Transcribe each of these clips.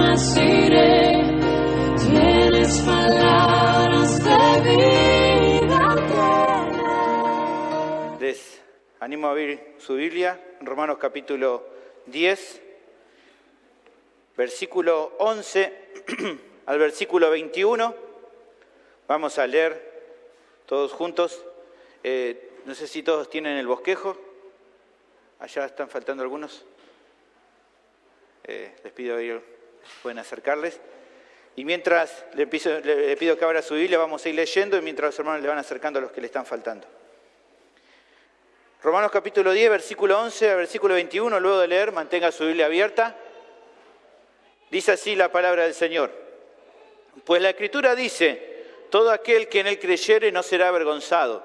jamás iré. Tienes palabras de vida eterna. Les animo a abrir su Biblia, en Romanos capítulo 10, versículo 11 al versículo 21. Vamos a leer todos juntos. No sé si todos tienen el bosquejo. Allá están faltando algunos. Les pido que pueden acercarles. Y mientras le pido que abra su Biblia, vamos a ir leyendo y mientras los hermanos le van acercando a los que le están faltando. Romanos capítulo 10, versículo 11 al versículo 21, luego de leer, mantenga su Biblia abierta. Dice así la palabra del Señor. Pues la Escritura dice, todo aquel que en él creyere no será avergonzado,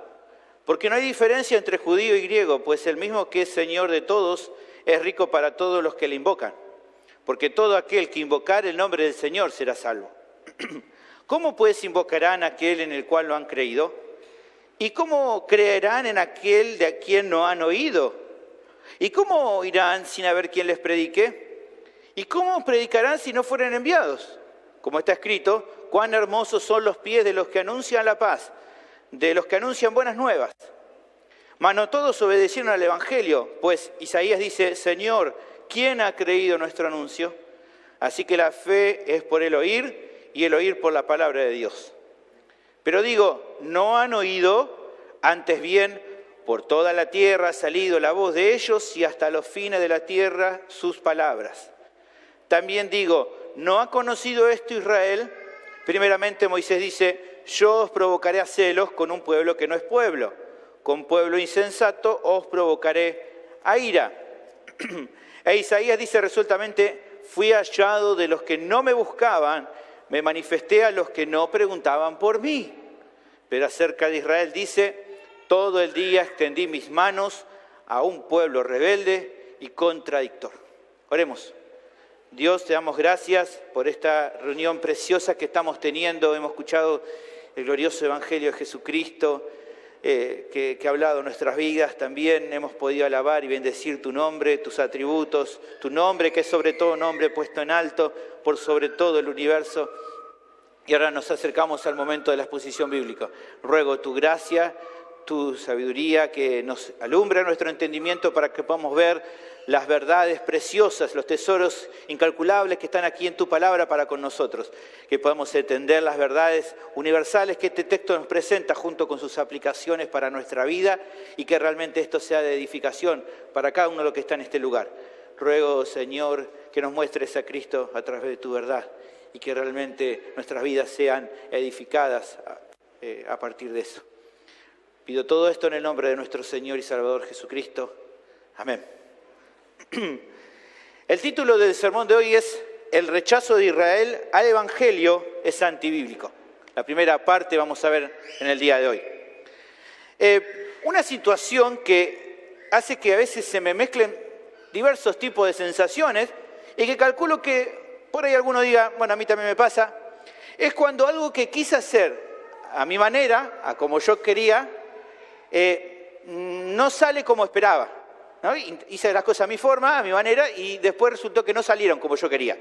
porque no hay diferencia entre judío y griego, pues el mismo que es Señor de todos es rico para todos los que le invocan, porque todo aquel que invocare el nombre del Señor será salvo. ¿Cómo pues invocarán a aquel en el cual no han creído? ¿Y cómo creerán en aquel de quien no han oído? ¿Y cómo irán sin haber quien les predique? ¿Y cómo predicarán si no fueren enviados? Como está escrito, cuán hermosos son los pies de los que anuncian la paz, de los que anuncian buenas nuevas. Mas no todos obedecieron al Evangelio, pues Isaías dice, Señor, ¿quién ha creído nuestro anuncio? Así que la fe es por el oír y el oír por la palabra de Dios. Pero digo, no han oído, antes bien, por toda la tierra ha salido la voz de ellos y hasta los fines de la tierra sus palabras. También digo, ¿no ha conocido esto Israel? Primeramente Moisés dice, yo os provocaré a celos con un pueblo que no es pueblo. Con pueblo insensato os provocaré a ira. E Isaías dice resueltamente, fui hallado de los que no me buscaban, me manifesté a los que no preguntaban por mí. Pero acerca de Israel dice, todo el día extendí mis manos a un pueblo rebelde y contradictor. Oremos. Dios, te damos gracias por esta reunión preciosa que estamos teniendo. Hemos escuchado el glorioso Evangelio de Jesucristo, que ha hablado en nuestras vidas. También hemos podido alabar y bendecir tu nombre, tus atributos, tu nombre que es sobre todo nombre puesto en alto, por sobre todo el universo. Y ahora nos acercamos al momento de la exposición bíblica. Ruego tu gracia, tu sabiduría, que nos alumbre nuestro entendimiento para que podamos ver las verdades preciosas, los tesoros incalculables que están aquí en tu palabra para con nosotros. Que podamos entender las verdades universales que este texto nos presenta junto con sus aplicaciones para nuestra vida y que realmente esto sea de edificación para cada uno de los que está en este lugar. Ruego, Señor, que nos muestres a Cristo a través de tu verdad y que realmente nuestras vidas sean edificadas a partir de eso. Pido todo esto en el nombre de nuestro Señor y Salvador Jesucristo. Amén. El título del sermón de hoy es El rechazo de Israel al Evangelio es antibíblico. La primera parte vamos a ver en el día de hoy. Una situación que hace que a veces se me mezclen diversos tipos de sensaciones y que calculo que por ahí alguno diga, bueno, a mí también me pasa, es cuando algo que quise hacer a mi manera, a como yo quería, no sale como esperaba, ¿no? Hice las cosas a mi forma, a mi manera, y después resultó que no salieron como yo quería.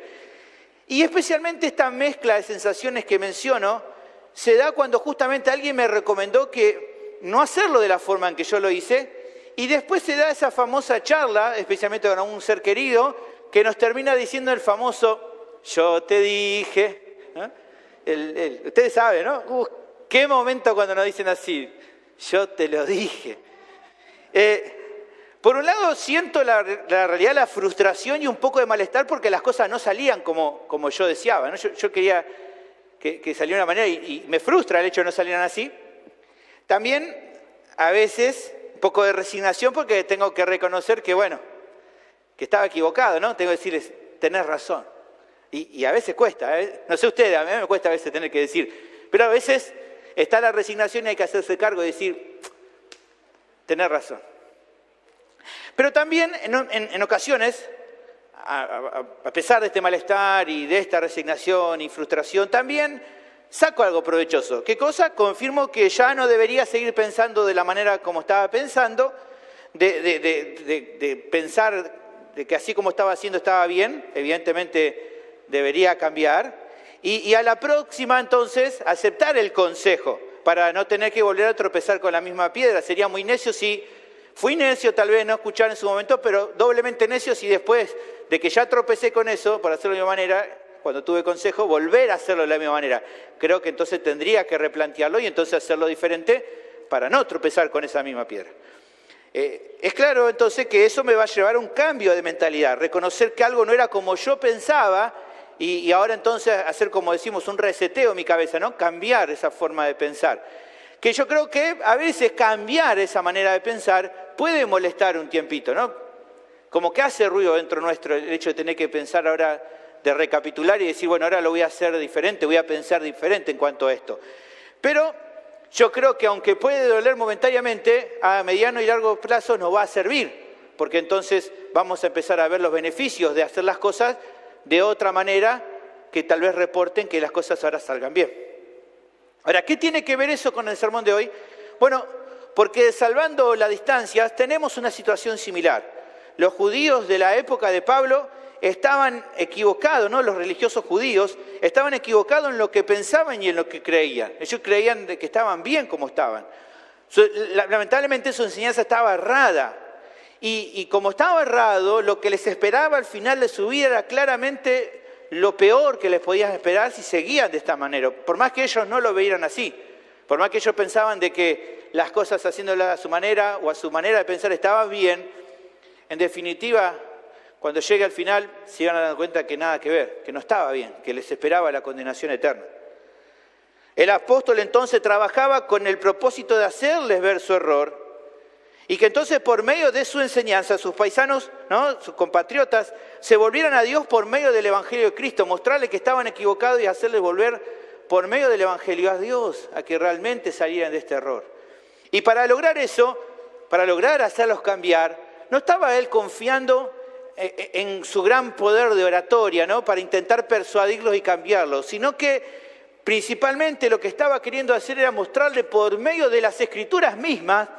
Y especialmente esta mezcla de sensaciones que menciono se da cuando justamente alguien me recomendó que no hacerlo de la forma en que yo lo hice, y después se da esa famosa charla, especialmente con un ser querido, que nos termina diciendo el famoso, yo te dije, ¿no? Ustedes saben, ¿no? Qué momento cuando nos dicen así, yo te lo dije. Por un lado siento la realidad, la frustración y un poco de malestar porque las cosas no salían como yo deseaba, ¿no? Yo quería que saliera de una manera y me frustra el hecho de no salieran así. También a veces un poco de resignación porque tengo que reconocer que, bueno, que estaba equivocado, ¿no? Tengo que decirles, tenés razón. Y a veces cuesta, no sé ustedes, a mí me cuesta a veces tener que decir, pero a veces está la resignación y hay que hacerse cargo y decir, tenés razón. Pero también en ocasiones, a pesar de este malestar y de esta resignación y frustración, también saco algo provechoso. ¿Qué cosa? Confirmo que ya no debería seguir pensando de la manera como estaba pensando, de pensar de que así como estaba haciendo estaba bien. Evidentemente debería cambiar, y a la próxima entonces aceptar el consejo para no tener que volver a tropezar con la misma piedra. Sería muy necio si, fui necio tal vez no escuchar en su momento, pero doblemente necio si después de que ya tropecé con eso, por hacerlo de la misma manera, cuando tuve consejo, volver a hacerlo de la misma manera. Creo que entonces tendría que replantearlo y entonces hacerlo diferente para no tropezar con esa misma piedra. Es claro entonces que eso me va a llevar a un cambio de mentalidad, reconocer que algo no era como yo pensaba y ahora entonces hacer, como decimos, un reseteo en mi cabeza, ¿no? Cambiar esa forma de pensar. Que yo creo que a veces cambiar esa manera de pensar puede molestar un tiempito, ¿no? Como que hace ruido dentro nuestro el hecho de tener que pensar ahora, de recapitular y decir, bueno, ahora lo voy a hacer diferente, voy a pensar diferente en cuanto a esto. Pero yo creo que aunque puede doler momentáneamente, a mediano y largo plazo nos va a servir, porque entonces vamos a empezar a ver los beneficios de hacer las cosas de otra manera que tal vez reporten que las cosas ahora salgan bien. Ahora, ¿qué tiene que ver eso con el sermón de hoy? Bueno, porque salvando las distancias tenemos una situación similar. Los judíos de la época de Pablo estaban equivocados, ¿no? Los religiosos judíos estaban equivocados en lo que pensaban y en lo que creían. Ellos creían que estaban bien como estaban. Lamentablemente su enseñanza estaba errada. Y como estaba errado, lo que les esperaba al final de su vida era claramente lo peor que les podía esperar si seguían de esta manera. Por más que ellos no lo veían así, por más que ellos pensaban de que las cosas haciéndolas a su manera o a su manera de pensar estaban bien, en definitiva, cuando llegue al final se iban a dar cuenta que nada que ver, que no estaba bien, que les esperaba la condenación eterna. El apóstol entonces trabajaba con el propósito de hacerles ver su error y que entonces por medio de su enseñanza sus paisanos, ¿no? Sus compatriotas, se volvieran a Dios por medio del Evangelio de Cristo, mostrarles que estaban equivocados y hacerles volver por medio del Evangelio a Dios, a que realmente salieran de este error. Y para lograr eso, para lograr hacerlos cambiar, no estaba él confiando en su gran poder de oratoria, ¿no? Para intentar persuadirlos y cambiarlos, sino que principalmente lo que estaba queriendo hacer era mostrarle por medio de las Escrituras mismas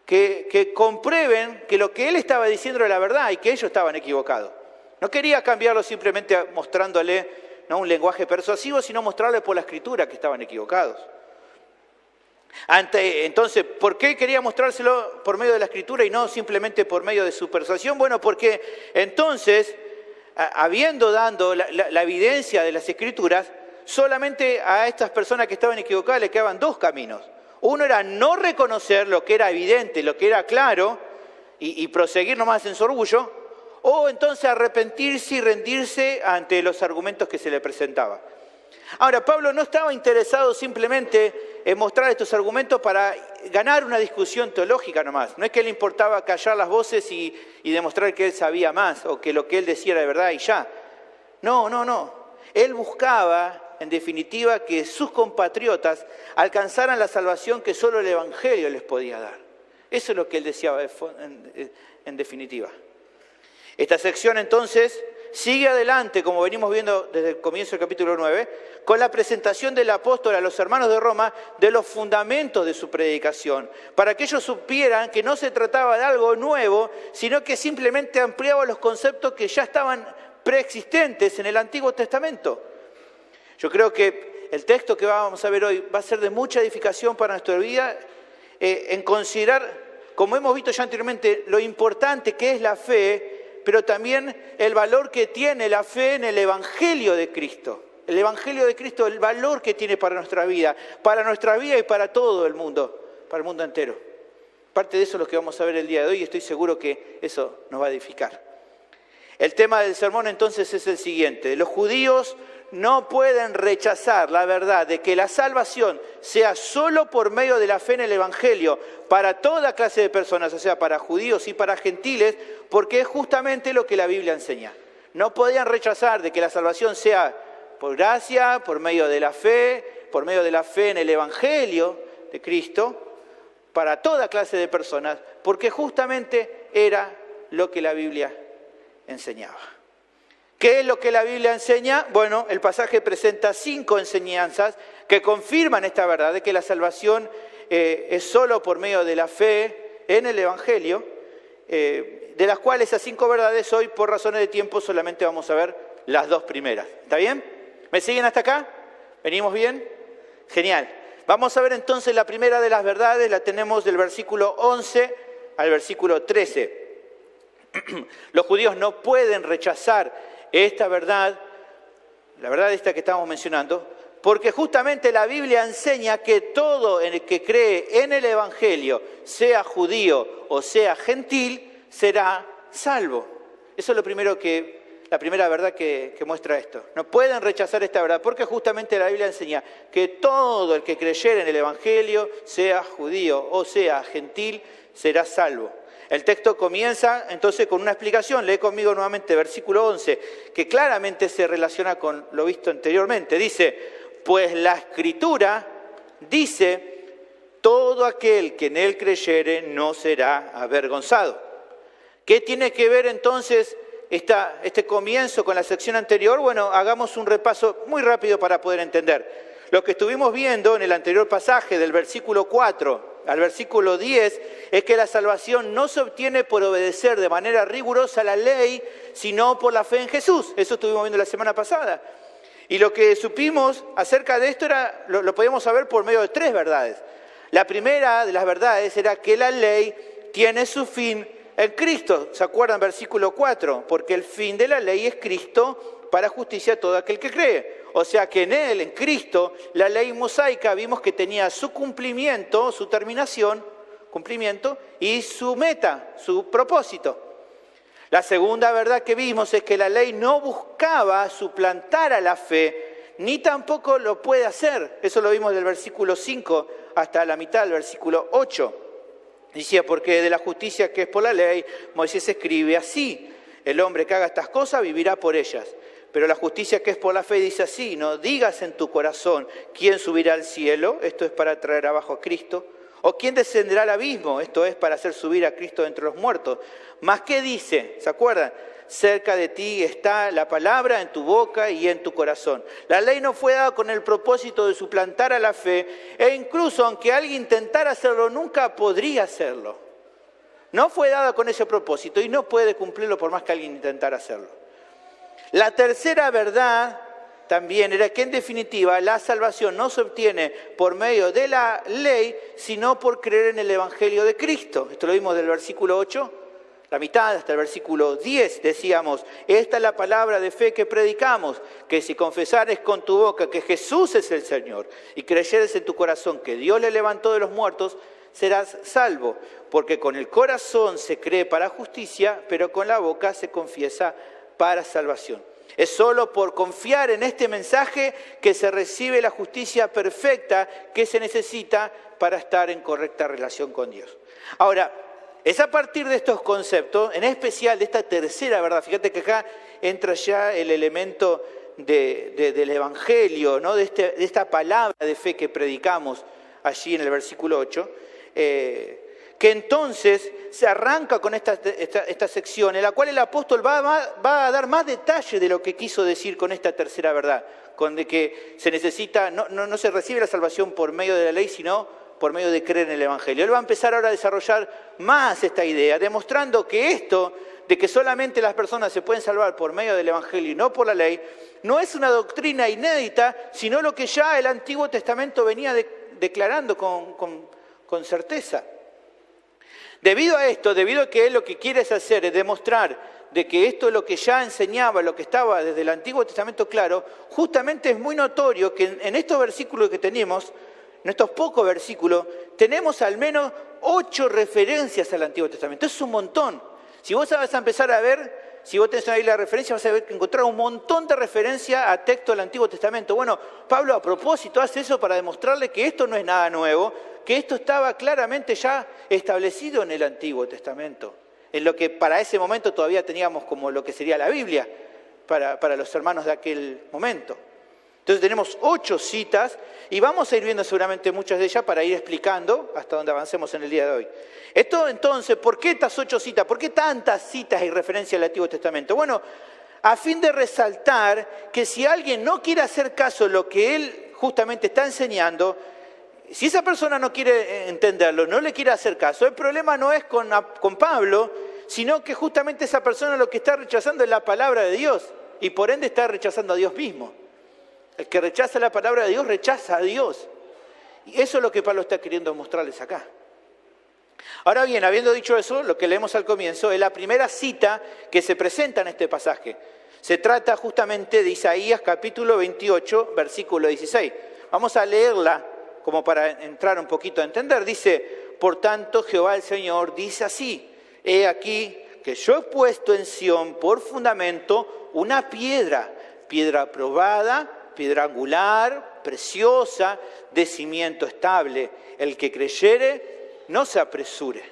que comprueben que lo que él estaba diciendo era la verdad y que ellos estaban equivocados. No quería cambiarlo simplemente mostrándole, ¿no? Un lenguaje persuasivo, sino mostrarle por la Escritura que estaban equivocados. Entonces, ¿por qué quería mostrárselo por medio de la Escritura y no simplemente por medio de su persuasión? Bueno, porque entonces, habiendo dado la evidencia de las Escrituras, solamente a estas personas que estaban equivocadas le quedaban dos caminos. Uno era no reconocer lo que era evidente, lo que era claro, y proseguir nomás en su orgullo, o entonces arrepentirse y rendirse ante los argumentos que se le presentaban. Ahora, Pablo no estaba interesado simplemente en mostrar estos argumentos para ganar una discusión teológica nomás. No es que le importaba callar las voces y demostrar que él sabía más o que lo que él decía era de verdad y ya. No. Él buscaba, en definitiva, que sus compatriotas alcanzaran la salvación que solo el Evangelio les podía dar. Eso es lo que él deseaba en definitiva. Esta sección entonces sigue adelante, como venimos viendo desde el comienzo del capítulo 9, con la presentación del apóstol a los hermanos de Roma de los fundamentos de su predicación, para que ellos supieran que no se trataba de algo nuevo, sino que simplemente ampliaba los conceptos que ya estaban preexistentes en el Antiguo Testamento. Yo creo que el texto que vamos a ver hoy va a ser de mucha edificación para nuestra vida, en considerar, como hemos visto ya anteriormente, lo importante que es la fe, pero también el valor que tiene la fe en el Evangelio de Cristo. El Evangelio de Cristo, el valor que tiene para nuestra vida y para todo el mundo, para el mundo entero. Parte de eso es lo que vamos a ver el día de hoy y estoy seguro que eso nos va a edificar. El tema del sermón entonces es el siguiente: los judíos no pueden rechazar la verdad de que la salvación sea solo por medio de la fe en el Evangelio para toda clase de personas, o sea, para judíos y para gentiles, porque es justamente lo que la Biblia enseña. No podían rechazar de que la salvación sea por gracia, por medio de la fe en el Evangelio de Cristo, para toda clase de personas, porque justamente era lo que la Biblia enseñaba. ¿Qué es lo que la Biblia enseña? Bueno, el pasaje presenta 5 enseñanzas que confirman esta verdad de que la salvación es solo por medio de la fe en el Evangelio, de las cuales esas 5 verdades hoy, por razones de tiempo, solamente vamos a ver las dos primeras. ¿Está bien? ¿Me siguen hasta acá? ¿Venimos bien? Genial. Vamos a ver entonces la primera de las verdades, la tenemos del versículo 11 al versículo 13. Los judíos no pueden rechazar esta verdad, la verdad esta que estamos mencionando, porque justamente la Biblia enseña que todo el que cree en el Evangelio, sea judío o sea gentil, será salvo. Eso es la primera verdad que muestra esto. No pueden rechazar esta verdad porque justamente la Biblia enseña que todo el que creyere en el Evangelio, sea judío o sea gentil, será salvo. El texto comienza entonces con una explicación. Lee conmigo nuevamente versículo 11, que claramente se relaciona con lo visto anteriormente. Dice, pues la Escritura dice, todo aquel que en él creyere no será avergonzado. ¿Qué tiene que ver entonces este comienzo con la sección anterior? Bueno, hagamos un repaso muy rápido para poder entender. Lo que estuvimos viendo en el anterior pasaje, del versículo 4 al versículo 10, es que la salvación no se obtiene por obedecer de manera rigurosa la ley, sino por la fe en Jesús. Eso estuvimos viendo la semana pasada. Y lo que supimos acerca de esto lo podíamos saber por medio de tres verdades. La primera de las verdades era que la ley tiene su fin en Cristo. ¿Se acuerdan? Versículo 4. Porque el fin de la ley es Cristo para justicia a todo aquel que cree. O sea que en Él, en Cristo, la ley mosaica vimos que tenía su cumplimiento, su terminación, cumplimiento, y su meta, su propósito. La segunda verdad que vimos es que la ley no buscaba suplantar a la fe, ni tampoco lo puede hacer. Eso lo vimos del versículo 5 hasta la mitad del versículo 8. Decía, porque de la justicia que es por la ley, Moisés escribe así, el hombre que haga estas cosas vivirá por ellas. Pero la justicia que es por la fe dice así, no digas en tu corazón, ¿quién subirá al cielo? Esto es para traer abajo a Cristo. ¿O quién descenderá al abismo? Esto es para hacer subir a Cristo entre los muertos. ¿Más qué dice? ¿Se acuerdan? Cerca de ti está la palabra en tu boca y en tu corazón. La ley no fue dada con el propósito de suplantar a la fe, e incluso aunque alguien intentara hacerlo, nunca podría hacerlo. No fue dada con ese propósito y no puede cumplirlo por más que alguien intentara hacerlo. La tercera verdad también era que en definitiva la salvación no se obtiene por medio de la ley, sino por creer en el Evangelio de Cristo. Esto lo vimos del versículo 8, la mitad hasta el versículo 10. Decíamos, esta es la palabra de fe que predicamos, que si confesares con tu boca que Jesús es el Señor y creyeres en tu corazón que Dios le levantó de los muertos, serás salvo. Porque con el corazón se cree para justicia, pero con la boca se confiesa para salvación. Es solo por confiar en este mensaje que se recibe la justicia perfecta que se necesita para estar en correcta relación con Dios. Ahora, es a partir de estos conceptos, en especial de esta tercera verdad, fíjate que acá entra ya el elemento del Evangelio, ¿no? de esta palabra de fe que predicamos allí en el versículo 8, que entonces se arranca con esta sección en la cual el apóstol va a dar más detalle de lo que quiso decir con esta tercera verdad, con de que se necesita, no se recibe la salvación por medio de la ley, sino por medio de creer en el Evangelio. Él va a empezar ahora a desarrollar más esta idea, demostrando que esto de que solamente las personas se pueden salvar por medio del Evangelio y no por la ley, no es una doctrina inédita, sino lo que ya el Antiguo Testamento venía declarando con certeza. Debido a esto, debido a que él lo que quiere hacer es demostrar de que esto es lo que ya enseñaba, lo que estaba desde el Antiguo Testamento claro, justamente es muy notorio que en estos versículos que tenemos, en estos pocos versículos, tenemos al menos 8 referencias al Antiguo Testamento. Es un montón. Si vos vas a empezar a ver, si vos tenés ahí la referencia, vas a ver que encontrar un montón de referencias a texto del Antiguo Testamento. Bueno, Pablo a propósito hace eso para demostrarle que esto no es nada nuevo, que esto estaba claramente ya establecido en el Antiguo Testamento, en lo que para ese momento todavía teníamos como lo que sería la Biblia para los hermanos de aquel momento. Entonces tenemos 8 citas y vamos a ir viendo seguramente muchas de ellas para ir explicando hasta donde avancemos en el día de hoy. Esto entonces, ¿por qué estas 8 citas? ¿Por qué tantas citas y referencias al Antiguo Testamento? Bueno, a fin de resaltar que si alguien no quiere hacer caso de lo que él justamente está enseñando, si esa persona no quiere entenderlo, no le quiere hacer caso, el problema no es con Pablo, sino que justamente esa persona lo que está rechazando es la palabra de Dios. y por ende está rechazando a Dios mismo. El que rechaza la palabra de Dios rechaza a Dios. Y eso es lo que Pablo está queriendo mostrarles acá. Ahora bien, habiendo dicho eso, lo que leemos al comienzo es la primera cita que se presenta en este pasaje. Se trata justamente de Isaías capítulo 28, versículo 16. Vamos a leerla como para entrar un poquito a entender. Dice, por tanto Jehová el Señor dice así, he aquí que yo he puesto en Sión por fundamento una piedra probada, piedra angular, preciosa, de cimiento estable. El que creyere, no se apresure.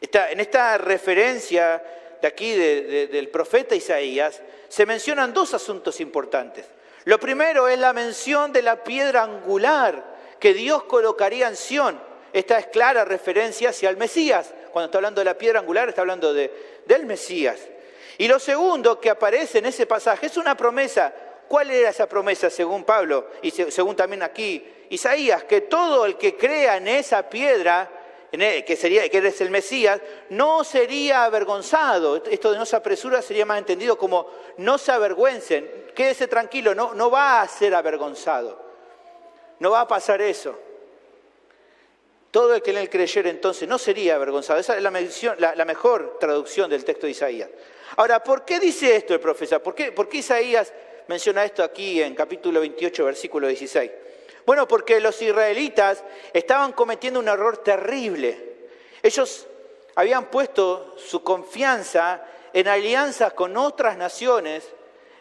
En esta referencia de aquí del profeta Isaías, se mencionan dos asuntos importantes. Lo primero es la mención de la piedra angular que Dios colocaría en Sión. Esta es clara referencia hacia el Mesías. Cuando está hablando de la piedra angular, está hablando del Mesías. Y lo segundo que aparece en ese pasaje es una promesa. ¿Cuál era esa promesa según Pablo y según también aquí Isaías? Que todo el que crea en esa piedra, que eres el Mesías, no sería avergonzado. Esto de no se apresura sería más entendido como no se avergüencen. Quédese tranquilo, no va a ser avergonzado. No va a pasar eso. Todo el que en él creyera entonces no sería avergonzado. Esa es la mejor traducción del texto de Isaías. Ahora, ¿por qué dice esto el profeta? ¿Por qué Isaías menciona esto aquí en capítulo 28, versículo 16? Bueno, porque los israelitas estaban cometiendo un error terrible. Ellos habían puesto su confianza en alianzas con otras naciones,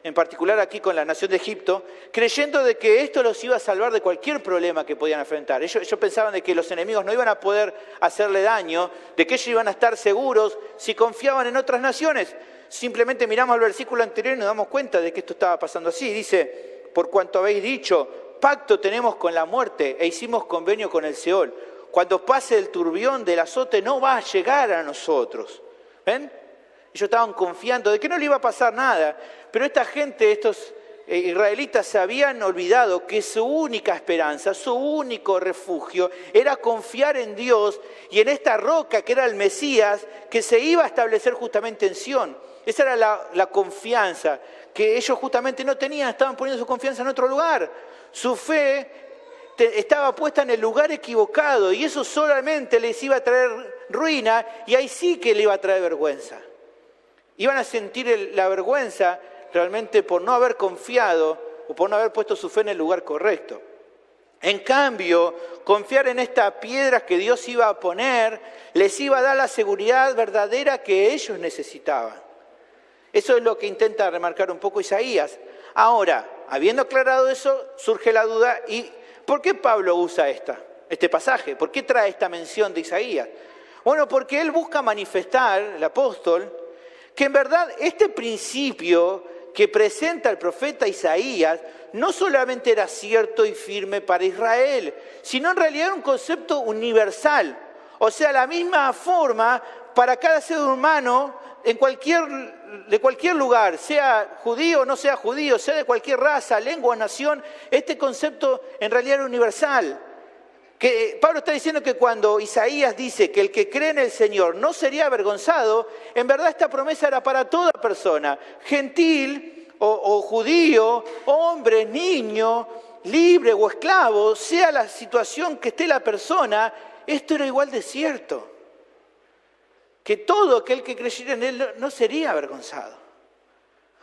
en particular aquí con la nación de Egipto, creyendo de que esto los iba a salvar de cualquier problema que podían enfrentar. Ellos pensaban de que los enemigos no iban a poder hacerle daño, de que ellos iban a estar seguros si confiaban en otras naciones. Simplemente miramos el versículo anterior y nos damos cuenta de que esto estaba pasando así. Dice, por cuanto habéis dicho, pacto tenemos con la muerte e hicimos convenio con el Seol. Cuando pase el turbión del azote no va a llegar a nosotros. ¿Ven? Ellos estaban confiando de que no le iba a pasar nada. Pero esta gente, estos israelitas, se habían olvidado que su única esperanza, su único refugio, era confiar en Dios y en esta roca que era el Mesías, que se iba a establecer justamente en Sión. Esa era la confianza que ellos justamente no tenían, estaban poniendo su confianza en otro lugar. Su fe estaba puesta en el lugar equivocado y eso solamente les iba a traer ruina y ahí sí que le iba a traer vergüenza. Iban a sentir la vergüenza realmente por no haber confiado o por no haber puesto su fe en el lugar correcto. En cambio, confiar en estas piedras que Dios iba a poner les iba a dar la seguridad verdadera que ellos necesitaban. Eso es lo que intenta remarcar un poco Isaías. Ahora, habiendo aclarado eso, surge la duda, ¿y por qué Pablo usa este pasaje? ¿Por qué trae esta mención de Isaías? Bueno, porque él busca manifestar, el apóstol, que en verdad este principio que presenta el profeta Isaías no solamente era cierto y firme para Israel, sino en realidad era un concepto universal. O sea, la misma forma para cada ser humano de cualquier lugar, sea judío o no sea judío, sea de cualquier raza, lengua, nación, este concepto en realidad era universal. Que Pablo está diciendo que cuando Isaías dice que el que cree en el Señor no sería avergonzado, en verdad esta promesa era para toda persona, gentil o judío, hombre, niño, libre o esclavo, sea la situación que esté la persona, esto era igual de cierto. Que todo aquel que creyera en él no sería avergonzado.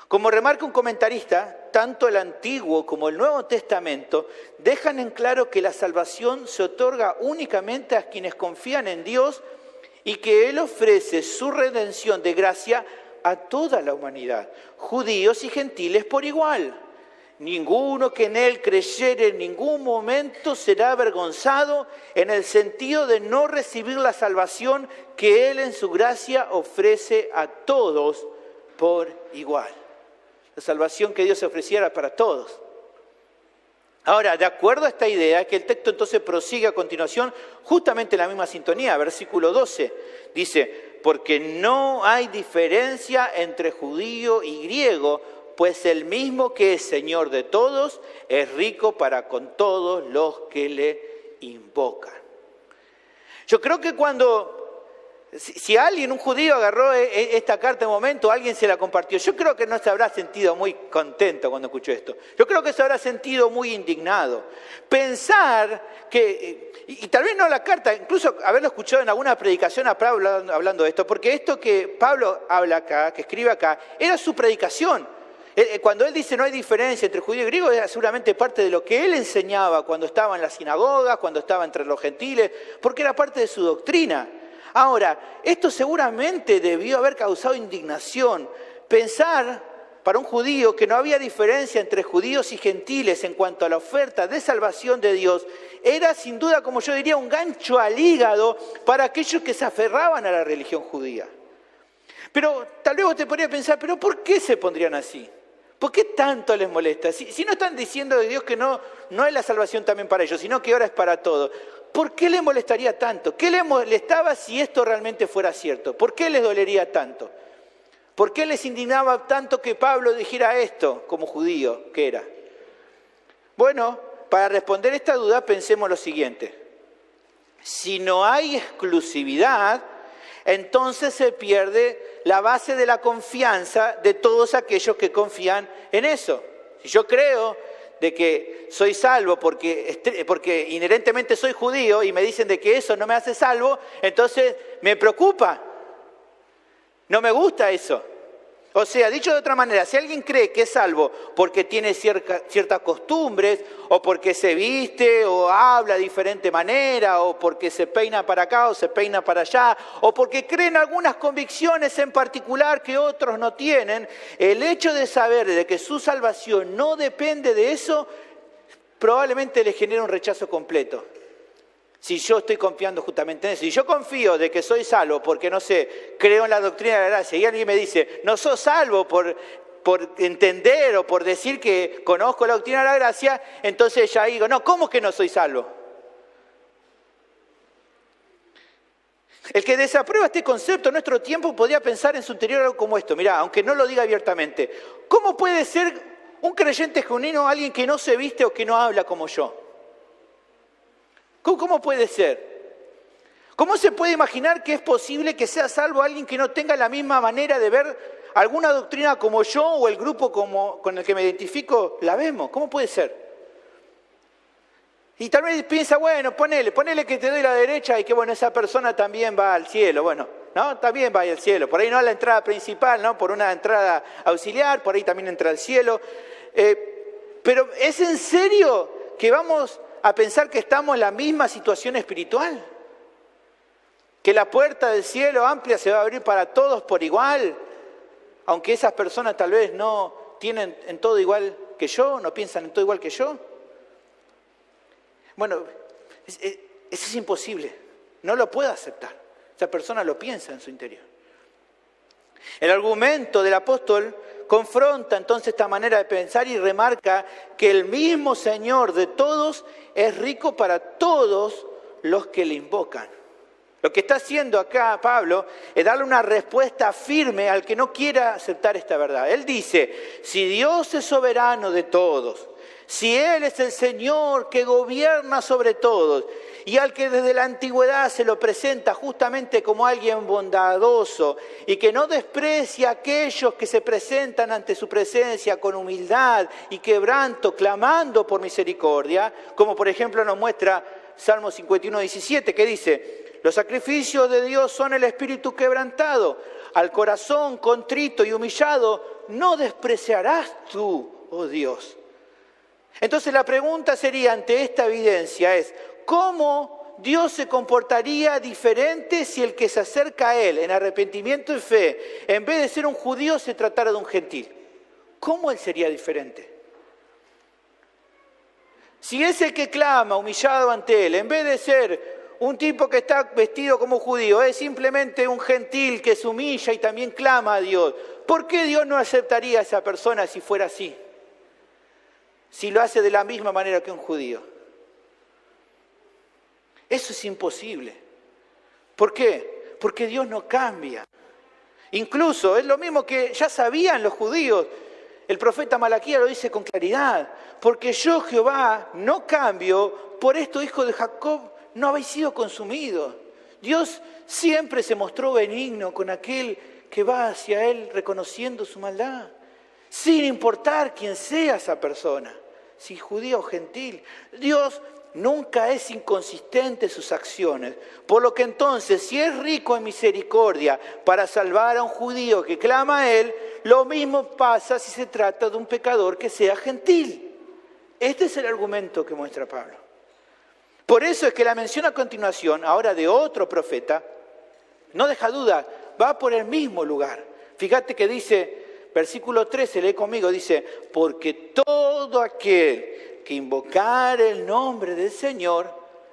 Como remarca un comentarista, tanto el Antiguo como el Nuevo Testamento dejan en claro que la salvación se otorga únicamente a quienes confían en Dios y que Él ofrece su redención de gracia a toda la humanidad, judíos y gentiles por igual. Ninguno que en Él creyere en ningún momento será avergonzado en el sentido de no recibir la salvación que Él en su gracia ofrece a todos por igual. La salvación que Dios ofreciera para todos. Ahora, de acuerdo a esta idea, que el texto entonces prosigue a continuación, justamente en la misma sintonía, versículo 12, dice, porque no hay diferencia entre judío y griego, pues el mismo que es Señor de todos, es rico para con todos los que le invocan. Yo creo que cuando Si alguien, un judío, agarró esta carta en un momento, alguien se la compartió, yo creo que no se habrá sentido muy contento cuando escuchó esto. Yo creo que se habrá sentido muy indignado. Pensar que, y tal vez no la carta, incluso haberlo escuchado en alguna predicación a Pablo hablando de esto, porque esto que Pablo habla acá, que escribe acá, era su predicación. Cuando él dice no hay diferencia entre judío y griego, era seguramente parte de lo que él enseñaba cuando estaba en las sinagogas, cuando estaba entre los gentiles, porque era parte de su doctrina. Ahora, esto seguramente debió haber causado indignación. Pensar para un judío que no había diferencia entre judíos y gentiles en cuanto a la oferta de salvación de Dios, era sin duda, como yo diría, un gancho al hígado para aquellos que se aferraban a la religión judía. Pero tal vez vos te podrías pensar, ¿pero por qué se pondrían así? ¿Por qué tanto les molesta? Si no están diciendo de Dios que no es la salvación también para ellos, sino que ahora es para todos. ¿Por qué les molestaría tanto? ¿Qué les molestaba si esto realmente fuera cierto? ¿Por qué les dolería tanto? ¿Por qué les indignaba tanto que Pablo dijera esto como judío que era? Bueno, para responder esta duda pensemos lo siguiente. Si no hay exclusividad, entonces se pierde la base de la confianza de todos aquellos que confían en eso. Si yo creo de que soy salvo porque inherentemente soy judío y me dicen de que eso no me hace salvo, entonces me preocupa. No me gusta eso. O sea, dicho de otra manera, si alguien cree que es salvo porque tiene ciertas costumbres, o porque se viste o habla de diferente manera, o porque se peina para acá o se peina para allá, o porque cree en algunas convicciones en particular que otros no tienen, el hecho de saber de que su salvación no depende de eso, probablemente le genera un rechazo completo. Si yo estoy confiando justamente en eso, si yo confío de que soy salvo porque, no sé, creo en la doctrina de la gracia y alguien me dice, no sos salvo por entender o por decir que conozco la doctrina de la gracia, entonces ya digo, no, ¿cómo que no soy salvo? El que desaprueba este concepto en nuestro tiempo podría pensar en su interior algo como esto. Mirá, aunque no lo diga abiertamente, ¿cómo puede ser un creyente genuino alguien que no se viste o que no habla como yo? ¿Cómo puede ser? ¿Cómo se puede imaginar que es posible que sea salvo alguien que no tenga la misma manera de ver alguna doctrina como yo o el grupo con el que me identifico la vemos? ¿Cómo puede ser? Y tal vez piensa, bueno, ponele que te doy la derecha y que bueno, esa persona también va al cielo. Bueno, ¿no? También va al cielo. Por ahí no a la entrada principal, ¿no? Por una entrada auxiliar, por ahí también entra al cielo. Pero ¿es en serio que vamos a pensar que estamos en la misma situación espiritual? Que la puerta del cielo amplia se va a abrir para todos por igual, aunque esas personas tal vez no tienen en todo igual que yo, no piensan en todo igual que yo. Bueno, eso es imposible, no lo puedo aceptar. Esa persona lo piensa en su interior. El argumento del apóstol confronta entonces esta manera de pensar y remarca que el mismo Señor de todos es rico para todos los que le invocan. Lo que está haciendo acá Pablo es darle una respuesta firme al que no quiera aceptar esta verdad. Él dice, si Dios es soberano de todos, si Él es el Señor que gobierna sobre todos, y al que desde la antigüedad se lo presenta justamente como alguien bondadoso y que no desprecia a aquellos que se presentan ante su presencia con humildad y quebranto, clamando por misericordia, como por ejemplo nos muestra Salmo 51, 17, que dice, los sacrificios de Dios son el espíritu quebrantado, al corazón contrito y humillado no despreciarás tú, oh Dios. Entonces la pregunta sería ante esta evidencia es, ¿cómo Dios se comportaría diferente si el que se acerca a Él en arrepentimiento y fe, en vez de ser un judío, se tratara de un gentil? ¿Cómo Él sería diferente? Si es el que clama humillado ante Él, en vez de ser un tipo que está vestido como judío, es simplemente un gentil que se humilla y también clama a Dios, ¿por qué Dios no aceptaría a esa persona si fuera así? Si lo hace de la misma manera que un judío. Eso es imposible. ¿Por qué? Porque Dios no cambia. Incluso es lo mismo que ya sabían los judíos. El profeta Malaquías lo dice con claridad. Porque yo, Jehová, no cambio, por esto, hijo de Jacob, no habéis sido consumidos. Dios siempre se mostró benigno con aquel que va hacia Él reconociendo su maldad, sin importar quién sea esa persona, si judío o gentil. Dios nunca es inconsistente en sus acciones, por lo que entonces, si es rico en misericordia para salvar a un judío que clama a Él, lo mismo pasa si se trata de un pecador que sea gentil. Este es el argumento que muestra Pablo. Por eso es que la mención a continuación, ahora de otro profeta, no deja duda, va por el mismo lugar. Fíjate que dice, versículo 13, lee conmigo, dice, porque todo aquel que invocar el nombre del Señor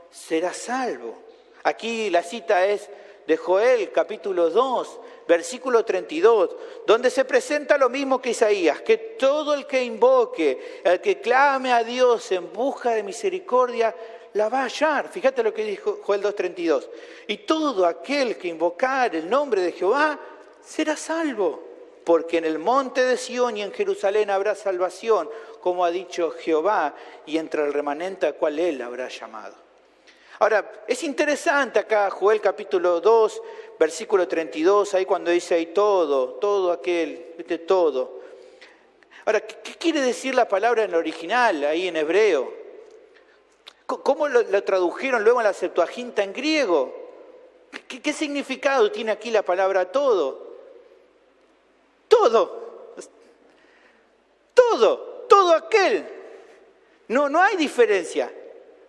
será salvo. Aquí la cita es de Joel, capítulo 2, versículo 32, donde se presenta lo mismo que Isaías, que todo el que invoque, el que clame a Dios en busca de misericordia, la va a hallar. Fíjate lo que dijo Joel 2:32. Y todo aquel que invocar el nombre de Jehová será salvo, porque en el monte de Sión y en Jerusalén habrá salvación, como ha dicho Jehová, y entre el remanente al cual Él habrá llamado. Ahora, es interesante acá Joel capítulo 2, versículo 32, ahí cuando dice ahí todo aquel, todo. Ahora, ¿qué quiere decir la palabra en el original, ahí en hebreo? ¿Cómo lo tradujeron luego en la Septuaginta en griego? ¿Qué significado tiene aquí la palabra todo? Todo aquel. No hay diferencia.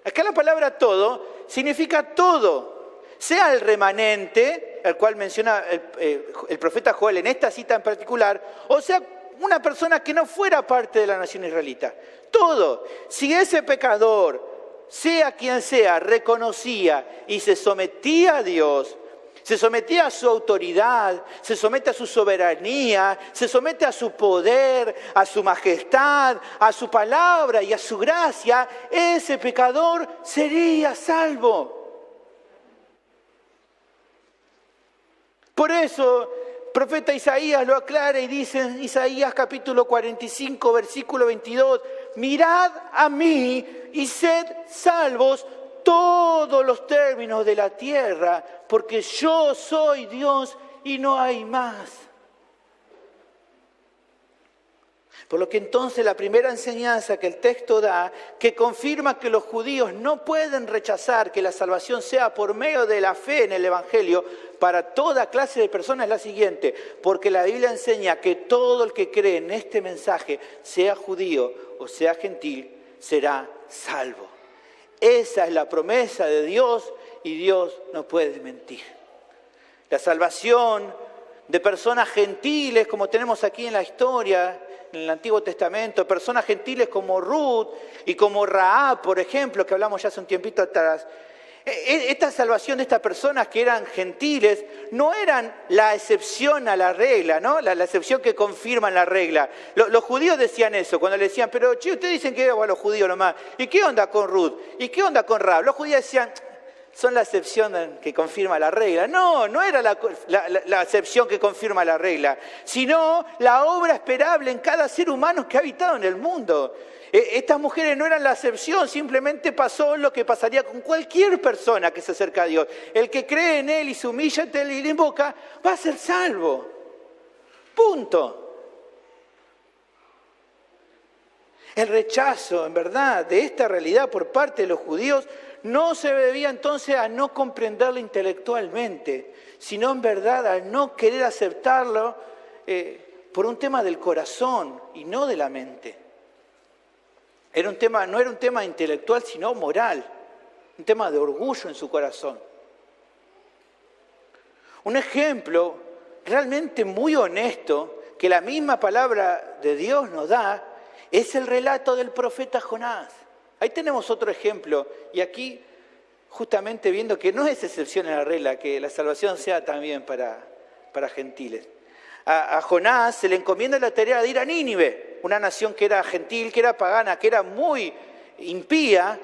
Acá la palabra todo significa todo. Sea el remanente, al cual menciona el profeta Joel en esta cita en particular, o sea una persona que no fuera parte de la nación israelita. Todo. Si ese pecador, sea quien sea, reconocía y se sometía a Dios, se sometía a su autoridad, se somete a su soberanía, se somete a su poder, a su majestad, a su palabra y a su gracia, ese pecador sería salvo. Por eso, el profeta Isaías lo aclara y dice en Isaías capítulo 45, versículo 22, mirad a mí y sed salvos todos los términos de la tierra, porque yo soy Dios y no hay más. Por lo que entonces la primera enseñanza que el texto da, que confirma que los judíos no pueden rechazar que la salvación sea por medio de la fe en el Evangelio para toda clase de personas, es la siguiente: porque la Biblia enseña que todo el que cree en este mensaje, sea judío o sea gentil, será salvo. Esa es la promesa de Dios y Dios no puede mentir. La salvación de personas gentiles, como tenemos aquí en la historia, en el Antiguo Testamento, personas gentiles como Ruth y como Rahab, por ejemplo, que hablamos ya hace un tiempito atrás. Esta salvación de estas personas que eran gentiles no eran la excepción a la regla, ¿no? La excepción que confirma la regla. Los judíos decían eso, cuando le decían, pero che, ustedes dicen que a los judíos nomás. ¿Y qué onda con Ruth? ¿Y qué onda con Rahab? Los judíos decían, son la excepción que confirma la regla. No era la excepción que confirma la regla, sino la obra esperable en cada ser humano que ha habitado en el mundo. Estas mujeres no eran la excepción, simplemente pasó lo que pasaría con cualquier persona que se acerca a Dios. El que cree en Él y se humilla ante Él y le invoca, va a ser salvo. Punto. El rechazo, en verdad, de esta realidad por parte de los judíos no se debía entonces a no comprenderlo intelectualmente, sino en verdad a no querer aceptarlo por un tema del corazón y no de la mente. No era un tema intelectual, sino moral, un tema de orgullo en su corazón. Un ejemplo realmente muy honesto que la misma palabra de Dios nos da es el relato del profeta Jonás. Ahí tenemos otro ejemplo, y aquí justamente viendo que no es excepción en la regla, que la salvación sea también para gentiles. A Jonás se le encomienda la tarea de ir a Nínive, una nación que era gentil, que era pagana, que era muy impía,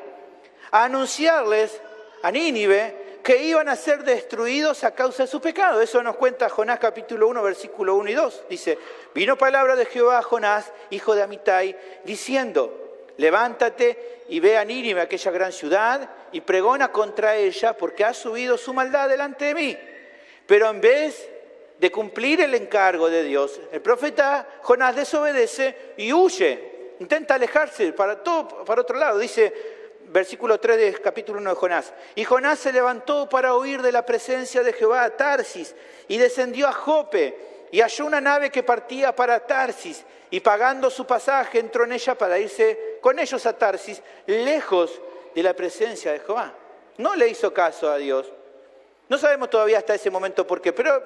a anunciarles a Nínive que iban a ser destruidos a causa de su pecado. Eso nos cuenta Jonás capítulo 1, versículo 1 y 2. Dice, vino palabra de Jehová a Jonás, hijo de Amitai, diciendo, levántate y ve a Nínive, aquella gran ciudad, y pregona contra ella, porque ha subido su maldad delante de mí. Pero en vez de cumplir el encargo de Dios, el profeta Jonás desobedece y huye, intenta alejarse para otro lado. Dice, versículo 3 del capítulo 1 de Jonás. Y Jonás se levantó para huir de la presencia de Jehová a Tarsis, y descendió a Jope, y halló una nave que partía para Tarsis, y pagando su pasaje entró en ella para irse con ellos a Tarsis, lejos de la presencia de Jehová. No le hizo caso a Dios. No sabemos todavía hasta ese momento por qué, pero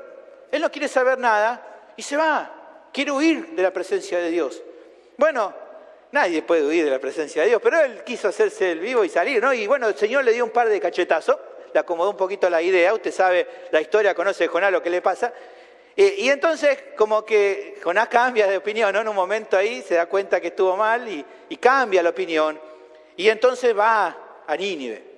él no quiere saber nada y se va. Quiere huir de la presencia de Dios. Bueno, nadie puede huir de la presencia de Dios, pero él quiso hacerse el vivo y salir, ¿no? Y bueno, el Señor le dio un par de cachetazos, le acomodó un poquito la idea. Usted sabe la historia, conoce de Jonás lo que le pasa. Y entonces como que Jonás cambia de opinión, ¿no? En un momento ahí se da cuenta que estuvo mal y cambia la opinión. Y entonces va a Nínive.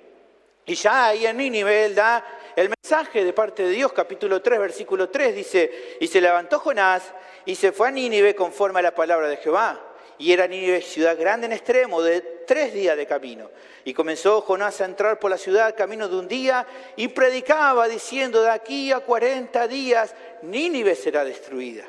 Y ya ahí en Nínive él da el mensaje de parte de Dios, capítulo 3, versículo 3, dice, y se levantó Jonás y se fue a Nínive conforme a la palabra de Jehová. Y era Nínive ciudad grande en extremo, de 3 días de camino. Y comenzó Jonás a entrar por la ciudad camino de un día y predicaba diciendo, de aquí a 40 días Nínive será destruida.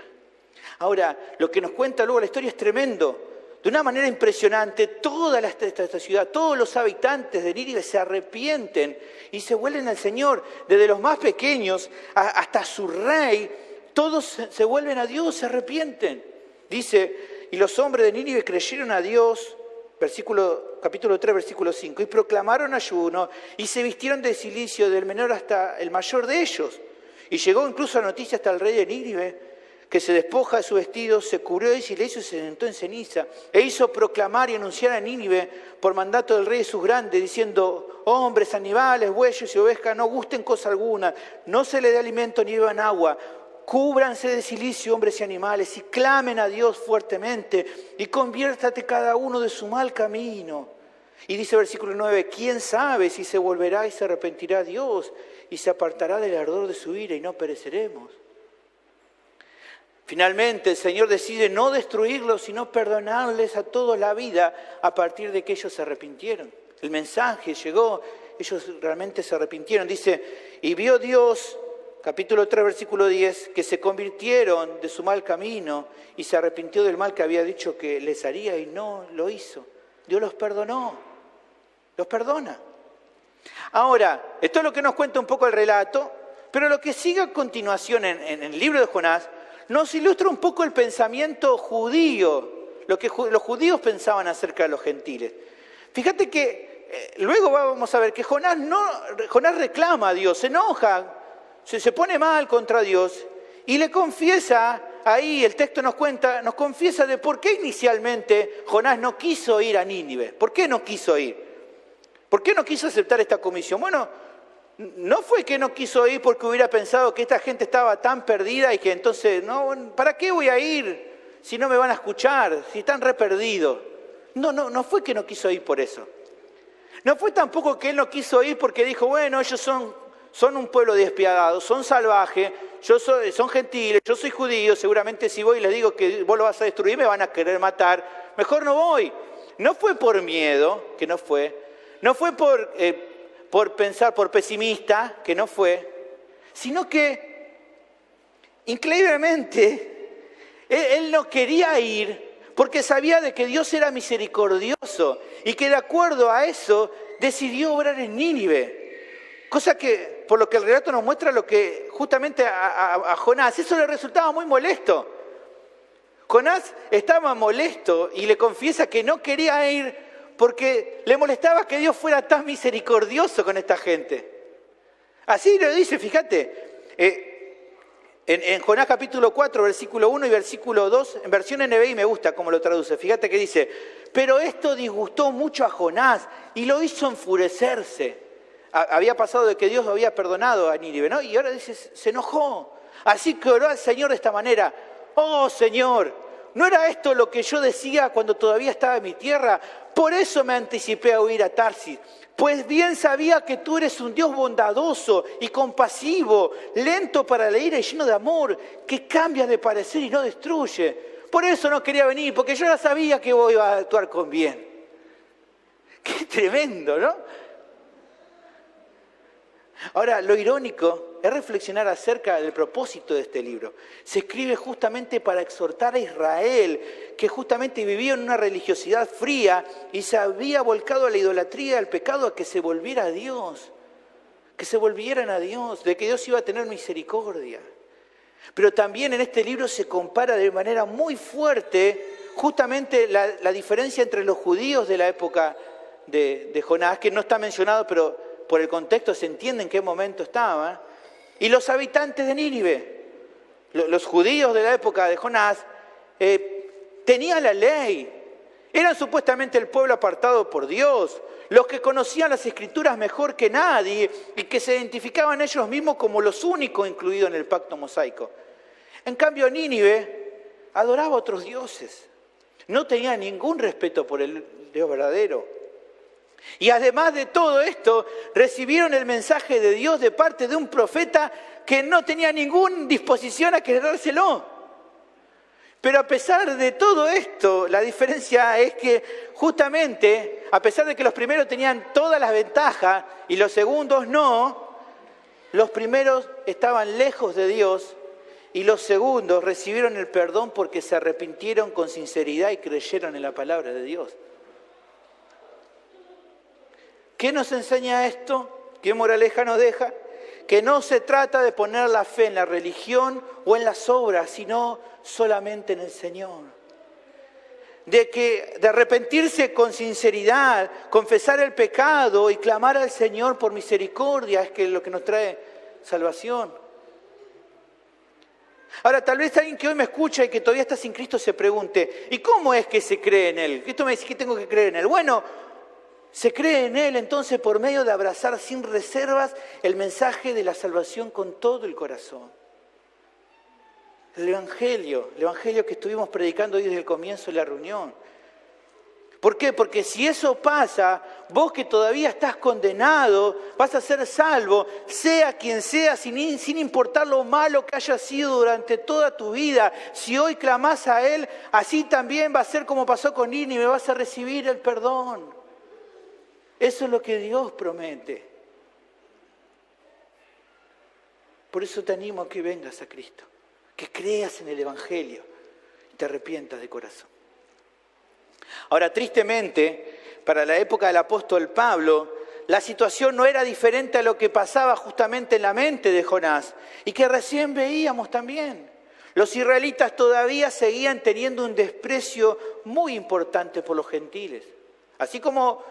Ahora, lo que nos cuenta luego la historia es tremendo. De una manera impresionante, toda esta ciudad, todos los habitantes de Nínive se arrepienten y se vuelven al Señor. Desde los más pequeños hasta su rey, todos se vuelven a Dios, se arrepienten. Dice, y los hombres de Nínive creyeron a Dios, capítulo 3, versículo 5, y proclamaron ayuno y se vistieron de cilicio del menor hasta el mayor de ellos. Y llegó incluso la noticia hasta el rey de Nínive, que se despoja de su vestido, se cubrió de silencio y se sentó en ceniza. E hizo proclamar y anunciar a Nínive por mandato del rey de sus grandes, diciendo, hombres, animales, bueyes y ovejas, no gusten cosa alguna, no se les dé alimento ni beban agua. Cúbranse de silicio, hombres y animales, y clamen a Dios fuertemente, y conviértate cada uno de su mal camino. Y dice versículo 9, ¿quién sabe si se volverá y se arrepentirá Dios, y se apartará del ardor de su ira, y no pereceremos? Finalmente el Señor decide no destruirlos, sino perdonarles a todos la vida a partir de que ellos se arrepintieron. El mensaje llegó, ellos realmente se arrepintieron. Dice, y vio Dios, capítulo 3, versículo 10, que se convirtieron de su mal camino y se arrepintió del mal que había dicho que les haría y no lo hizo. Dios los perdonó, los perdona. Ahora, esto es lo que nos cuenta un poco el relato, pero lo que sigue a continuación en el libro de Jonás nos ilustra un poco el pensamiento judío, lo que los judíos pensaban acerca de los gentiles. Fíjate que luego vamos a ver que Jonás reclama a Dios, se enoja, se pone mal contra Dios y le confiesa, ahí el texto nos confiesa de por qué inicialmente Jonás no quiso ir a Nínive. ¿Por qué no quiso ir? ¿Por qué no quiso aceptar esta comisión? Bueno, no fue que no quiso ir porque hubiera pensado que esta gente estaba tan perdida y que entonces, no, ¿para qué voy a ir si no me van a escuchar, si están re perdidos? No fue que no quiso ir por eso. No fue tampoco que él no quiso ir porque dijo, bueno, ellos son un pueblo despiadado, son salvajes, son gentiles, yo soy judío, seguramente si voy y les digo que vos lo vas a destruir me van a querer matar, mejor no voy. No fue por miedo, que no fue por pensar, por pesimista, que no fue, sino que increíblemente él no quería ir porque sabía de que Dios era misericordioso y que de acuerdo a eso decidió obrar en Nínive. Cosa que, por lo que el relato nos muestra, lo que justamente a Jonás, eso le resultaba muy molesto. Jonás estaba molesto y le confiesa que no quería ir porque le molestaba que Dios fuera tan misericordioso con esta gente. Así lo dice, fíjate, en Jonás capítulo 4, versículo 1 y versículo 2, en versión NBI me gusta cómo lo traduce. Fíjate que dice, pero esto disgustó mucho a Jonás y lo hizo enfurecerse. Había pasado de que Dios lo había perdonado a Nínive, ¿no? Y ahora dice, se enojó. Así que oró al Señor de esta manera, oh Señor, ¿no era esto lo que yo decía cuando todavía estaba en mi tierra? Por eso me anticipé a huir a Tarsis, pues bien sabía que tú eres un Dios bondadoso y compasivo, lento para la ira y lleno de amor, que cambia de parecer y no destruye. Por eso no quería venir, porque yo ya sabía que iba a actuar con bien. Tremendo, ¿no? Ahora, lo irónico es reflexionar acerca del propósito de este libro. Se escribe justamente para exhortar a Israel, que justamente vivía en una religiosidad fría y se había volcado a la idolatría y al pecado, a que se volviera a Dios, que se volvieran a Dios, de que Dios iba a tener misericordia. Pero también en este libro se compara de manera muy fuerte justamente la diferencia entre los judíos de la época de Jonás, que no está mencionado, pero por el contexto se entiende en qué momento estaba, y los habitantes de Nínive. Los judíos de la época de Jonás tenían la ley, eran supuestamente el pueblo apartado por Dios, los que conocían las Escrituras mejor que nadie y que se identificaban ellos mismos como los únicos incluidos en el pacto mosaico. En cambio, Nínive adoraba a otros dioses, no tenía ningún respeto por el Dios verdadero. Y además de todo esto, recibieron el mensaje de Dios de parte de un profeta que no tenía ninguna disposición a quedárselo. Pero a pesar de todo esto, la diferencia es que justamente, a pesar de que los primeros tenían todas las ventajas y los segundos no, los primeros estaban lejos de Dios y los segundos recibieron el perdón porque se arrepintieron con sinceridad y creyeron en la palabra de Dios. ¿Qué nos enseña esto? ¿Qué moraleja nos deja? Que no se trata de poner la fe en la religión o en las obras, sino solamente en el Señor. De arrepentirse con sinceridad, confesar el pecado y clamar al Señor por misericordia es lo que nos trae salvación. Ahora, tal vez alguien que hoy me escucha y que todavía está sin Cristo se pregunte, ¿y cómo es que se cree en Él? Esto me dice que tengo que creer en Él. Bueno, se cree en Él entonces por medio de abrazar sin reservas el mensaje de la salvación con todo el corazón. El Evangelio que estuvimos predicando hoy desde el comienzo de la reunión. ¿Por qué? Porque si eso pasa, vos que todavía estás condenado, vas a ser salvo, sea quien sea, sin importar lo malo que haya sido durante toda tu vida. Si hoy clamás a Él, así también va a ser como pasó con Nínive, vas a recibir el perdón. Eso es lo que Dios promete. Por eso te animo a que vengas a Cristo, que creas en el Evangelio y te arrepientas de corazón. Ahora, tristemente, para la época del apóstol Pablo, la situación no era diferente a lo que pasaba justamente en la mente de Jonás y que recién veíamos también. Los israelitas todavía seguían teniendo un desprecio muy importante por los gentiles. Así como,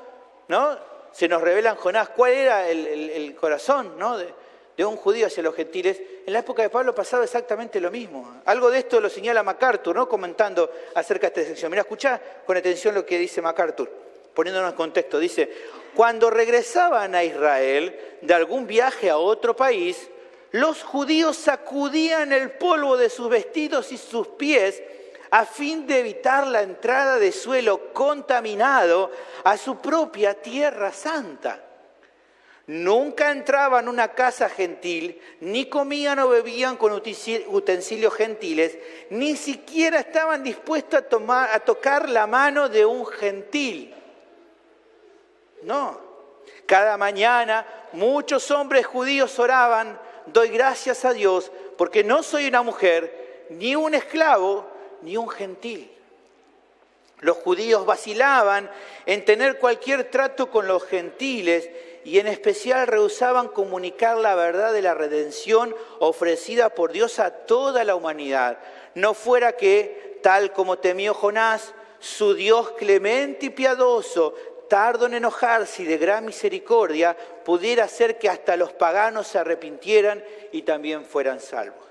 ¿no?, se nos revela en Jonás cuál era el corazón, ¿no?, de un judío hacia los gentiles. En la época de Pablo pasaba exactamente lo mismo. Algo de esto lo señala MacArthur, ¿no?, comentando acerca de esta sección. Mirá, escuchá con atención lo que dice MacArthur, poniéndonos en contexto. Dice, cuando regresaban a Israel de algún viaje a otro país, los judíos sacudían el polvo de sus vestidos y sus pies a fin de evitar la entrada de suelo contaminado a su propia tierra santa. Nunca entraban a una casa gentil, ni comían o bebían con utensilios gentiles, ni siquiera estaban dispuestos a tocar la mano de un gentil. No. Cada mañana muchos hombres judíos oraban, doy gracias a Dios porque no soy una mujer, ni un esclavo, ni un gentil. Los judíos vacilaban en tener cualquier trato con los gentiles y en especial rehusaban comunicar la verdad de la redención ofrecida por Dios a toda la humanidad. No fuera que, tal como temió Jonás, su Dios clemente y piadoso, tardo en enojarse y de gran misericordia, pudiera hacer que hasta los paganos se arrepintieran y también fueran salvos.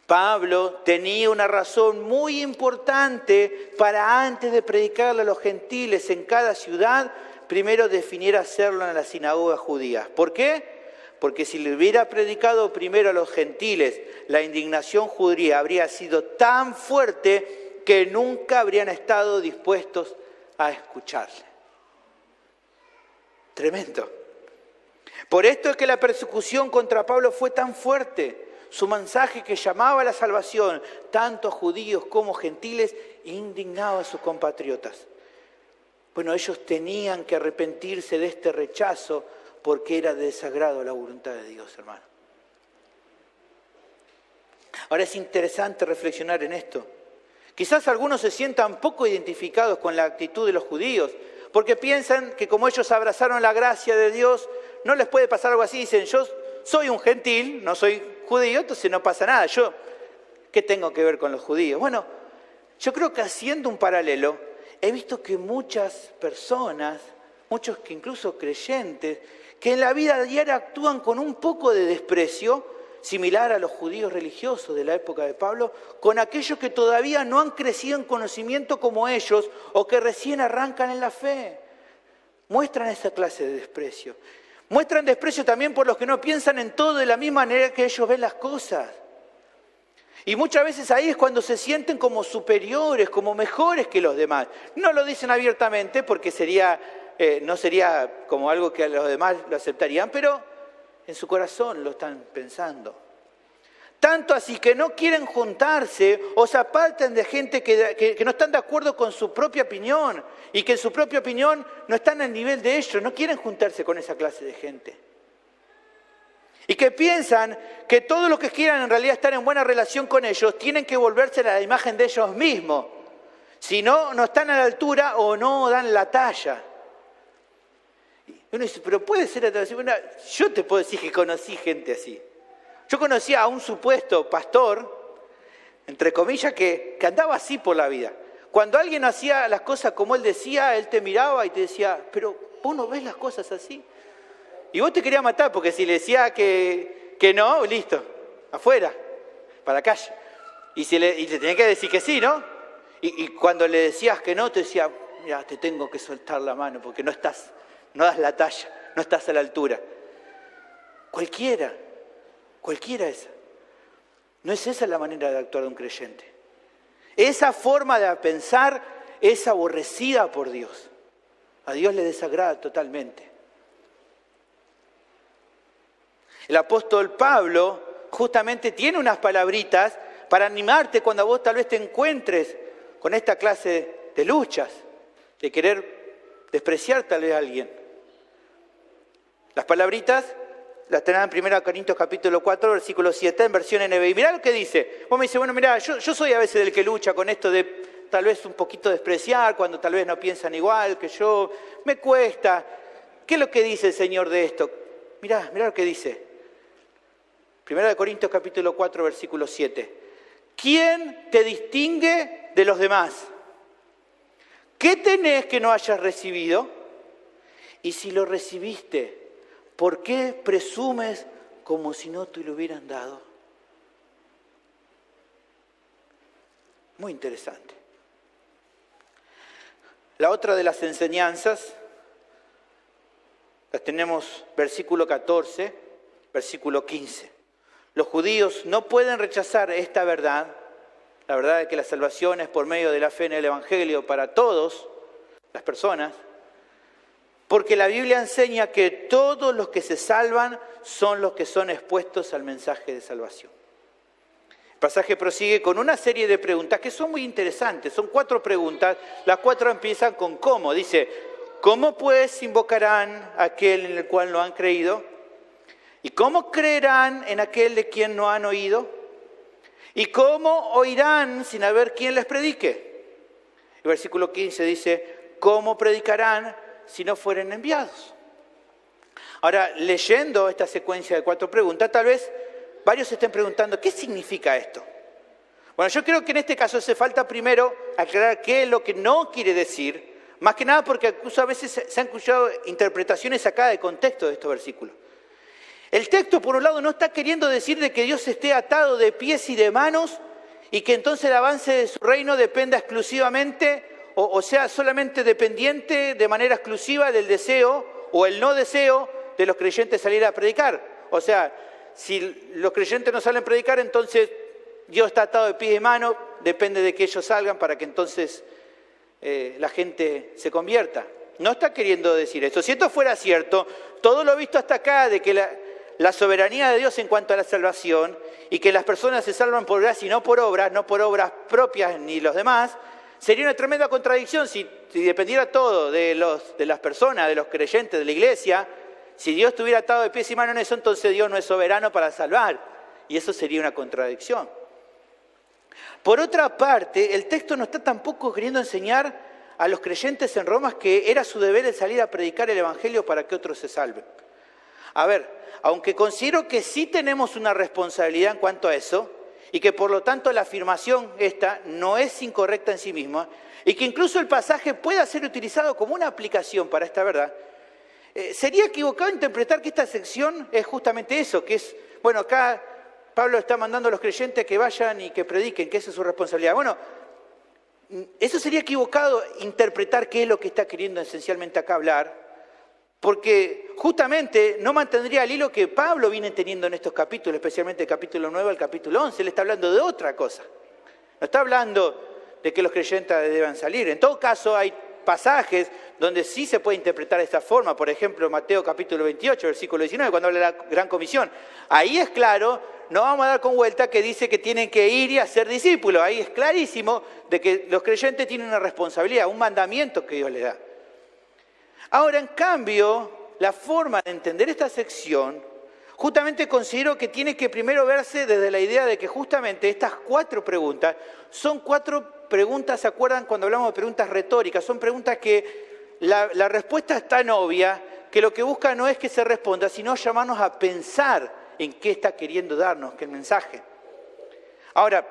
Pablo tenía una razón muy importante para, antes de predicarle a los gentiles en cada ciudad, primero definir hacerlo en las sinagogas judías. ¿Por qué? Porque si le hubiera predicado primero a los gentiles, la indignación judía habría sido tan fuerte que nunca habrían estado dispuestos a escucharle. Tremendo. Por esto es que la persecución contra Pablo fue tan fuerte. Su mensaje, que llamaba a la salvación, tanto judíos como gentiles, indignaba a sus compatriotas. Bueno, ellos tenían que arrepentirse de este rechazo porque era de desagrado a la voluntad de Dios, hermano. Ahora es interesante reflexionar en esto. Quizás algunos se sientan poco identificados con la actitud de los judíos, porque piensan que como ellos abrazaron la gracia de Dios, no les puede pasar algo así. Dicen, yo soy un gentil, no soy judío, entonces no pasa nada. Yo, ¿qué tengo que ver con los judíos? Bueno, yo creo que haciendo un paralelo, he visto que muchas personas, muchos que incluso creyentes, que en la vida diaria actúan con un poco de desprecio, similar a los judíos religiosos de la época de Pablo, con aquellos que todavía no han crecido en conocimiento como ellos o que recién arrancan en la fe. Muestran esa clase de desprecio. Muestran desprecio también por los que no piensan en todo de la misma manera que ellos ven las cosas. Y muchas veces ahí es cuando se sienten como superiores, como mejores que los demás. No lo dicen abiertamente porque no sería como algo que a los demás lo aceptarían, pero en su corazón lo están pensando. Tanto así que no quieren juntarse o se apartan de gente que no están de acuerdo con su propia opinión y que en su propia opinión no están al nivel de ellos, no quieren juntarse con esa clase de gente. Y que piensan que todos los que quieran en realidad estar en buena relación con ellos tienen que volverse a la imagen de ellos mismos. Si no, no están a la altura o no dan la talla. Y uno dice, pero puede ser así. Bueno, yo te puedo decir que conocí gente así. Yo conocía a un supuesto pastor, entre comillas, que andaba así por la vida. Cuando alguien hacía las cosas como él decía, él te miraba y te decía, pero vos no ves las cosas así. Y vos te querías matar porque si le decía que no, listo, afuera, para la calle. Y te tenía que decir que sí, ¿no? Y cuando le decías que no, te decía, mira, te tengo que soltar la mano porque no das la talla, no estás a la altura. Cualquiera esa. No es esa la manera de actuar de un creyente. Esa forma de pensar es aborrecida por Dios. A Dios le desagrada totalmente. El apóstol Pablo justamente tiene unas palabritas para animarte cuando vos tal vez te encuentres con esta clase de luchas, de querer despreciar tal vez a alguien. Las palabritas las tenés en 1 Corintios capítulo 4, versículo 7, en versión NBI. Mirá lo que dice. Vos me dices, bueno, mirá, yo soy a veces el que lucha con esto de tal vez un poquito despreciar, cuando tal vez no piensan igual que yo. Me cuesta. ¿Qué es lo que dice el Señor de esto? Mirá lo que dice. 1 Corintios capítulo 4, versículo 7. ¿Quién te distingue de los demás? ¿Qué tenés que no hayas recibido? Y si lo recibiste, ¿por qué presumes como si no te lo hubieran dado? Muy interesante. La otra de las enseñanzas, las tenemos versículo 14, versículo 15. Los judíos no pueden rechazar esta verdad, la verdad de que la salvación es por medio de la fe en el Evangelio para todas las personas, porque la Biblia enseña que todos los que se salvan son los que son expuestos al mensaje de salvación. El pasaje prosigue con una serie de preguntas que son muy interesantes. Son 4 preguntas, las 4 empiezan con cómo. Dice, ¿cómo pues invocarán a aquel en el cual no han creído? ¿Y cómo creerán en aquel de quien no han oído? ¿Y cómo oirán sin haber quien les predique? El versículo 15 dice, ¿cómo predicarán si no fueren enviados? Ahora, leyendo esta secuencia de 4 preguntas, tal vez varios se estén preguntando, ¿qué significa esto? Bueno, yo creo que en este caso hace falta primero aclarar qué es lo que no quiere decir, más que nada porque a veces se han escuchado interpretaciones sacadas de contexto de estos versículos. El texto, por un lado, no está queriendo decir de que Dios esté atado de pies y de manos y que entonces el avance de su reino dependa exclusivamente o sea solamente dependiente de manera exclusiva del deseo o el no deseo de los creyentes salir a predicar. O sea, si los creyentes no salen a predicar, entonces Dios está atado de pies y manos, depende de que ellos salgan para que entonces la gente se convierta. No está queriendo decir eso. Si esto fuera cierto, todo lo visto hasta acá de que la soberanía de Dios en cuanto a la salvación y que las personas se salvan por gracia y no por obras propias ni los demás, sería una tremenda contradicción si dependiera todo de las personas, de los creyentes, de la iglesia. Si Dios estuviera atado de pies y manos en eso, entonces Dios no es soberano para salvar. Y eso sería una contradicción. Por otra parte, el texto no está tampoco queriendo enseñar a los creyentes en Roma que era su deber el salir a predicar el evangelio para que otros se salven. A ver, aunque considero que sí tenemos una responsabilidad en cuanto a eso, y que por lo tanto la afirmación esta no es incorrecta en sí misma, y que incluso el pasaje pueda ser utilizado como una aplicación para esta verdad, sería equivocado interpretar que esta sección es justamente eso, que es, bueno, acá Pablo está mandando a los creyentes que vayan y que prediquen, que esa es su responsabilidad. Bueno, eso sería equivocado interpretar qué es lo que está queriendo esencialmente acá hablar, porque justamente no mantendría el hilo que Pablo viene teniendo en estos capítulos, especialmente el capítulo 9 al capítulo 11. Él está hablando de otra cosa. No está hablando de que los creyentes deban salir. En todo caso, hay pasajes donde sí se puede interpretar de esta forma. Por ejemplo, Mateo capítulo 28, versículo 19, cuando habla de la gran comisión. Ahí es claro, no vamos a dar con vuelta, que dice que tienen que ir y hacer discípulos. Ahí es clarísimo de que los creyentes tienen una responsabilidad, un mandamiento que Dios les da. Ahora, en cambio, la forma de entender esta sección, justamente considero que tiene que primero verse desde la idea de que justamente estas 4 preguntas son 4 preguntas, ¿se acuerdan cuando hablamos de preguntas retóricas? Son preguntas que la respuesta es tan obvia que lo que busca no es que se responda, sino llamarnos a pensar en qué está queriendo darnos, qué mensaje. Ahora,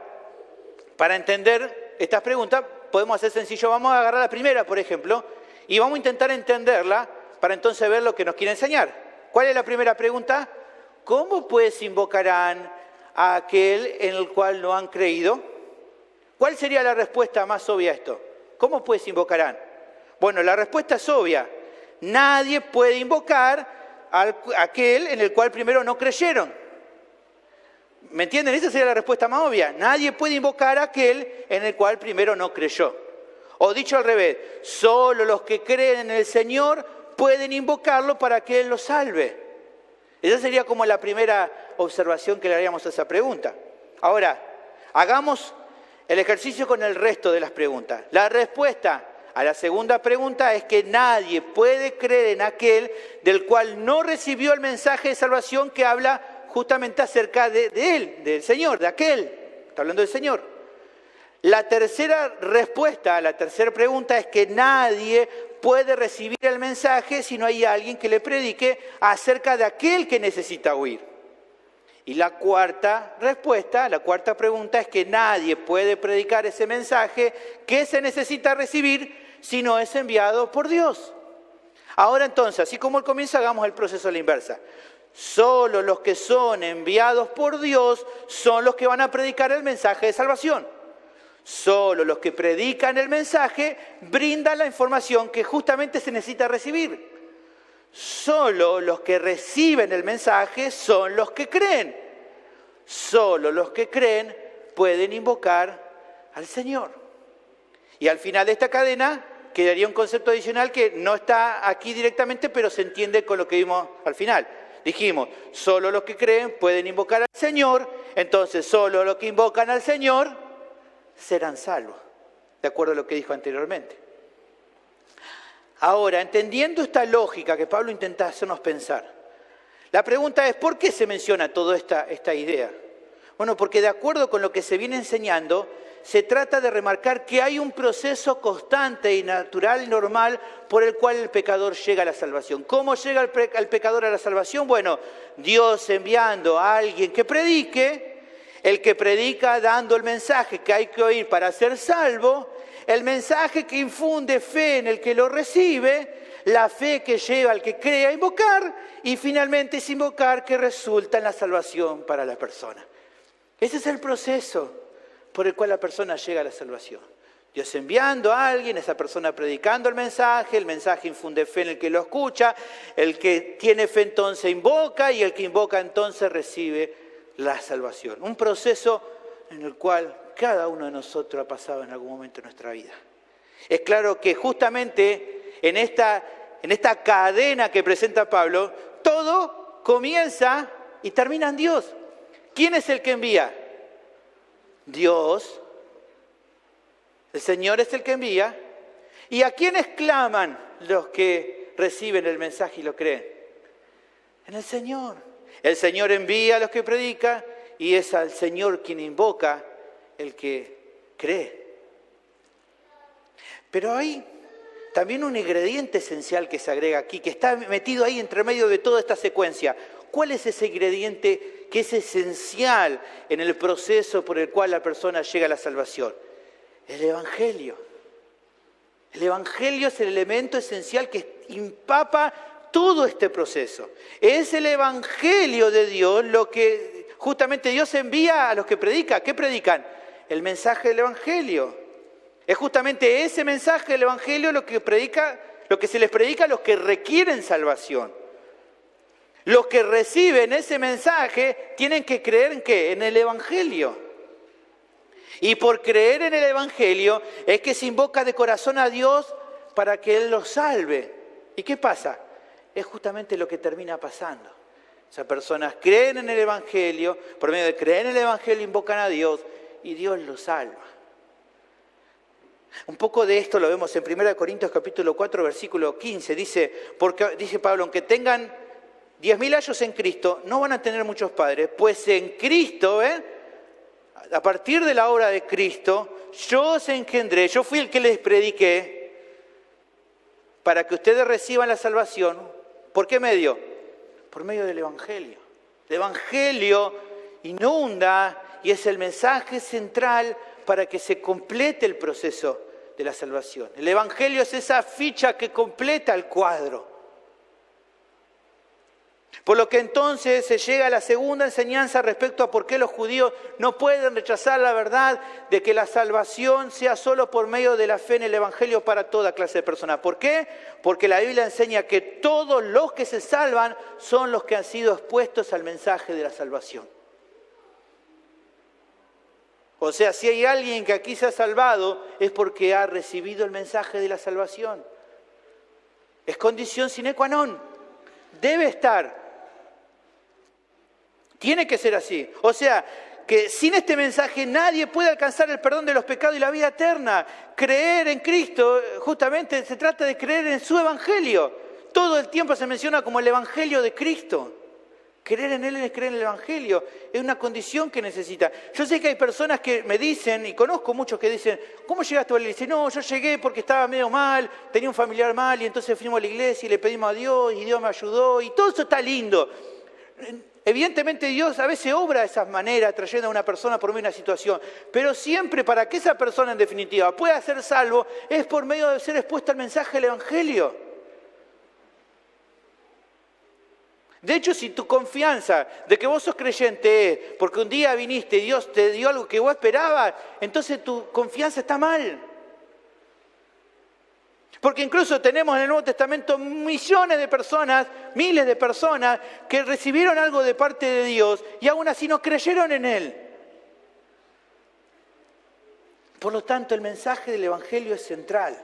para entender estas preguntas, podemos hacer sencillo. Vamos a agarrar la primera, por ejemplo, y vamos a intentar entenderla para entonces ver lo que nos quiere enseñar. ¿Cuál es la primera pregunta? ¿Cómo pues invocarán a aquel en el cual no han creído? ¿Cuál sería la respuesta más obvia a esto? ¿Cómo pues invocarán? Bueno, la respuesta es obvia. Nadie puede invocar a aquel en el cual primero no creyeron. ¿Me entienden? Esa sería la respuesta más obvia. Nadie puede invocar a aquel en el cual primero no creyó. O dicho al revés, solo los que creen en el Señor pueden invocarlo para que Él los salve. Esa sería como la primera observación que le haríamos a esa pregunta. Ahora, hagamos el ejercicio con el resto de las preguntas. La respuesta a la segunda pregunta es que nadie puede creer en aquel del cual no recibió el mensaje de salvación que habla justamente acerca de Él, del Señor, de aquel. Está hablando del Señor. La tercera respuesta a la tercera pregunta es que nadie puede recibir el mensaje si no hay alguien que le predique acerca de aquel que necesita huir. Y la cuarta respuesta, la cuarta pregunta es que nadie puede predicar ese mensaje que se necesita recibir si no es enviado por Dios. Ahora entonces, así como al comienzo, hagamos el proceso a la inversa. Solo los que son enviados por Dios son los que van a predicar el mensaje de salvación. Solo los que predican el mensaje brindan la información que justamente se necesita recibir. Solo los que reciben el mensaje son los que creen. Solo los que creen pueden invocar al Señor. Y al final de esta cadena quedaría un concepto adicional que no está aquí directamente, pero se entiende con lo que vimos al final. Dijimos, solo los que creen pueden invocar al Señor, entonces solo los que invocan al Señor serán salvos, de acuerdo a lo que dijo anteriormente. Ahora, entendiendo esta lógica que Pablo intenta hacernos pensar, la pregunta es, ¿por qué se menciona toda esta idea? Bueno, porque de acuerdo con lo que se viene enseñando, se trata de remarcar que hay un proceso constante y natural y normal por el cual el pecador llega a la salvación. ¿Cómo llega el pecador a la salvación? Bueno, Dios enviando a alguien que predique, el que predica dando el mensaje que hay que oír para ser salvo, el mensaje que infunde fe en el que lo recibe, la fe que lleva al que cree a invocar, y finalmente es invocar que resulta en la salvación para la persona. Ese es el proceso por el cual la persona llega a la salvación. Dios enviando a alguien, esa persona predicando el mensaje infunde fe en el que lo escucha, el que tiene fe entonces invoca, y el que invoca entonces recibe la salvación. Un proceso en el cual cada uno de nosotros ha pasado en algún momento de nuestra vida. Es claro que justamente en esta cadena que presenta Pablo, todo comienza y termina en Dios. ¿Quién es el que envía? Dios. El Señor es el que envía. ¿Y a quiénes claman los que reciben el mensaje y lo creen? En el Señor. El Señor envía a los que predican y es al Señor quien invoca el que cree. Pero hay también un ingrediente esencial que se agrega aquí, que está metido ahí entre medio de toda esta secuencia. ¿Cuál es ese ingrediente que es esencial en el proceso por el cual la persona llega a la salvación? El Evangelio. El Evangelio es el elemento esencial que empapa todo este proceso. Es el Evangelio de Dios lo que justamente Dios envía a los que predican. ¿Qué predican? El mensaje del Evangelio. Es justamente ese mensaje del Evangelio lo que se les predica a los que requieren salvación. Los que reciben ese mensaje tienen que creer ¿en qué? En el Evangelio. Y por creer en el Evangelio es que se invoca de corazón a Dios para que Él los salve. ¿Y qué pasa? Es justamente lo que termina pasando. Esas personas creen en el Evangelio, por medio de creer en el Evangelio invocan a Dios y Dios los salva. Un poco de esto lo vemos en 1 Corintios capítulo 4, versículo 15. Dice Pablo, aunque tengan 10.000 años en Cristo, no van a tener muchos padres, pues en Cristo, a partir de la obra de Cristo, yo os engendré, yo fui el que les prediqué, para que ustedes reciban la salvación. ¿Por qué medio? Por medio del Evangelio. El Evangelio inunda y es el mensaje central para que se complete el proceso de la salvación. El Evangelio es esa ficha que completa el cuadro. Por lo que entonces se llega a la segunda enseñanza respecto a por qué los judíos no pueden rechazar la verdad de que la salvación sea solo por medio de la fe en el Evangelio para toda clase de personas. ¿Por qué? Porque la Biblia enseña que todos los que se salvan son los que han sido expuestos al mensaje de la salvación. O sea, si hay alguien que aquí se ha salvado es porque ha recibido el mensaje de la salvación. Es condición sine qua non. Debe estar. Tiene que ser así. O sea, que sin este mensaje nadie puede alcanzar el perdón de los pecados y la vida eterna. Creer en Cristo, justamente se trata de creer en su Evangelio. Todo el tiempo se menciona como el Evangelio de Cristo. Creer en Él es creer en el Evangelio. Es una condición que necesita. Yo sé que hay personas que me dicen, y conozco muchos que dicen, ¿cómo llegaste a la iglesia? No, yo llegué porque estaba medio mal, tenía un familiar mal, y entonces fuimos a la iglesia y le pedimos a Dios, y Dios me ayudó, y todo eso está lindo. Evidentemente Dios a veces obra de esa manera, trayendo a una persona por medio de una situación, pero siempre para que esa persona en definitiva pueda ser salvo, es por medio de ser expuesta al mensaje del Evangelio. De hecho, si tu confianza de que vos sos creyente es porque un día viniste y Dios te dio algo que vos esperabas, entonces tu confianza está mal. Porque incluso tenemos en el Nuevo Testamento millones de personas, miles de personas que recibieron algo de parte de Dios y aún así no creyeron en Él. Por lo tanto, el mensaje del Evangelio es central.